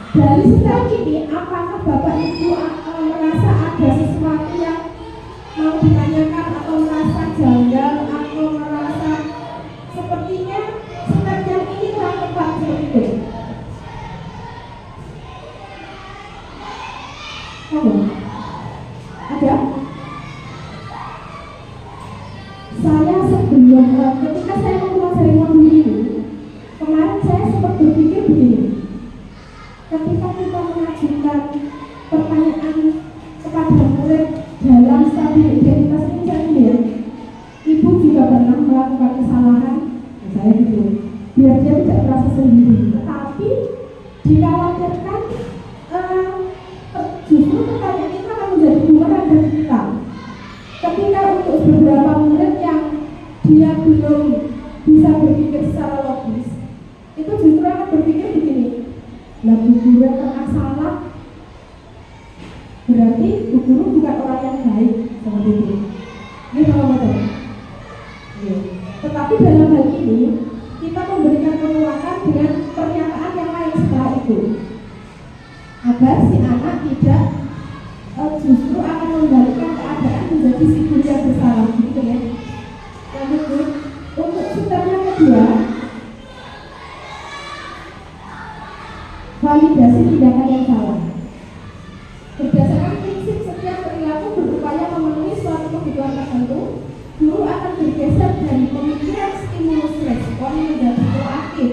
Dari sekarang ini, apakah Bapak Ibu merasa ada sesuatu yang mau ditanyakan atau merasa janggal atau merasa sepertinya step yang ini kurang tepat seperti itu? Ada? Saya sebelum ketika saya mempelajari modul ini, kemarin saya sempat berpikir begini. Ketika kita mengajukan pertanyaan kepada murid dalam stabil identitas ini, saya lihat ibu melakukan kesalahan, misalnya gitu, biar dia tidak merasa sendiri. Tetapi dikhawatirkan justru pertanyaan itu akan menjadi bumerang bagi kita. Ketika untuk beberapa murid yang dia belum bisa berpikir secara logis, itu justru akan berpikir begini, lah bu guru yang pernah salah, berarti bu guru bukan orang yang baik, seperti itu. Ini betul. Tetapi dalam hal ini kita memberikan penguatan dengan pernyataan yang lain setelah itu, agar si anak tidak justru akan membalikkan keadaan menjadi si guru yang bersalah, gitu ya. Lanjut, untuk step yang kedua, validasi tindakan yang salah. Berdasarkan prinsip setiap perilaku berupaya memenuhi suatu kebutuhan tertentu, guru akan bergeser dari pemikiran stimulus respon menjadi proaktif,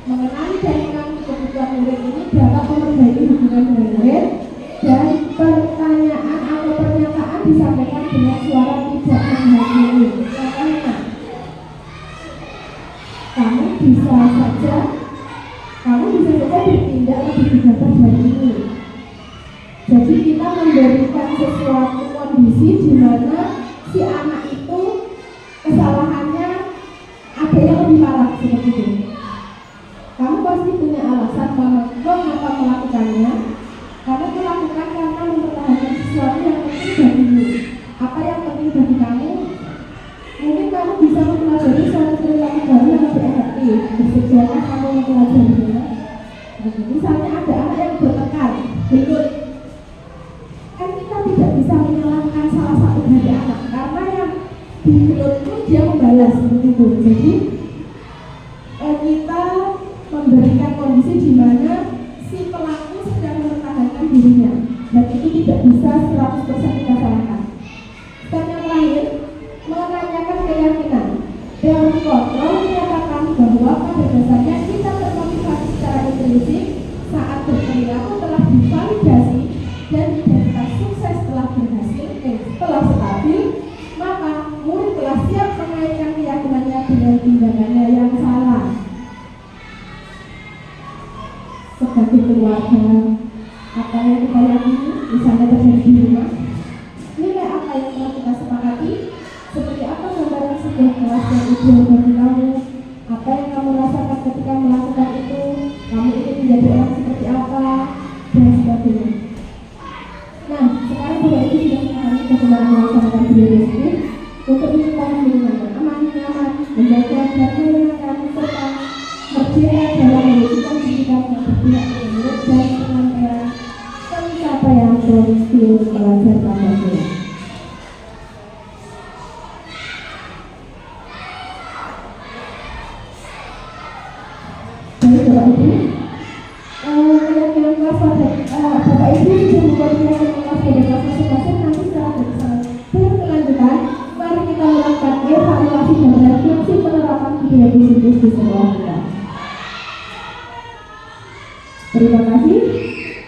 mengenali dan mengambil kebutuhan murid ini dapat memperbaiki hubungan dengan murid, dan pertanyaan atau pernyataan disampaikan dengan suara tidak menghakimi. Contohnya, kamu bisa saja bertindak lebih gegabah dari ini. Jadi kita memberikan sesuatu kondisi di mana si anak itu kesalahannya ada yang lebih parah seperti itu. Kamu pasti punya alasan mengapa melakukannya. Kamu melakukan karena mempertahankan sesuatu yang penting bagimu. Apa yang penting bagi kamu? Mungkin kamu bisa mempelajari suatu perilaku baru yang lebih efektif. Bersediakah kamu mempelajarinya? Misalnya ada anak yang bertengkar, berikut. Kan kita tidak bisa menyalahkan salah satu dari anak, karena yang digelut itu dia membalas seperti itu. Jadi kita memberikan kondisi di mana si pelaku sedang mempertahankan dirinya, dan itu tidak bisa 100% kita salahkan. Dan yang terakhir, menanyakan keyakinan. Teori kontrol menyatakan bahwa pada dasarnya kita termotivasi secara intrinsik saat berperilaku telah divalidasi dan identitas sukses telah berhasil, telah stabil, maka murid telah siap mengaitkan keyakinannya dengan tindakannya yang salah. Sebagai keluarga, apa yang kita yakini, misalnya terjadi di rumah, nilai apa yang telah kita sepakati, seperti apa gambaran sebuah kelas yang ideal bagi kamu, apa yang kamu rasakan ketika melakukan itu, kamu ingin menjadi orang seperti apa, dan sebagainya. Nah, sekarang Bapak Ibu sudah memahami bagaimana melaksanakan biodiversity untuk menciptakan lingkungan yang aman, nyaman, menjaga dan menyenangkan, serta merdeka dalam mewujudkan pendidikan yang berpihak pada murid dan penyampaian pencapaian skill pelajar Pancasila. Baik Bapak Ibu, keyakinan kelas Bapak Ibu sudah membuat keyakinan kelas pada kelas masing-masing. Nanti setelah berkelanjutan, mari kita melakukan evaluasi dan refleksi penerapan biodiversity di sekolah kita. Terima kasih.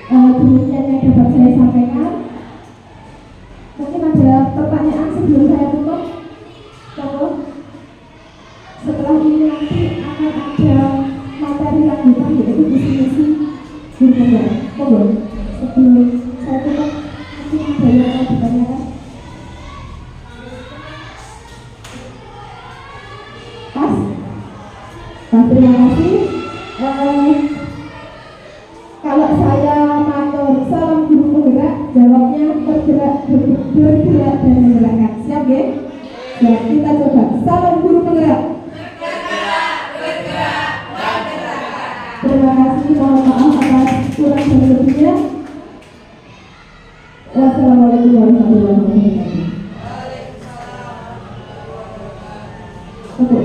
Demikian yang dapat saya sampaikan. Mungkin ada pertanyaan sebelum saya tutup. Setelah ini nanti akan ada materi lanjutan, yaitu visi-misi guru. Sebelum saya tutup, mungkin ada yang mau ditanyakan. Pas, terima kasih. Kalau saya matur salam guru penggerak, jawabnya bergerak dan menggerakkan. Siap ya? Ya, kita coba. Salam guru penggerak. Terima kasih, mohon maaf atas kurang dan lebihnya. Wassalamualaikum warahmatullahi wabarakatuh. Untuk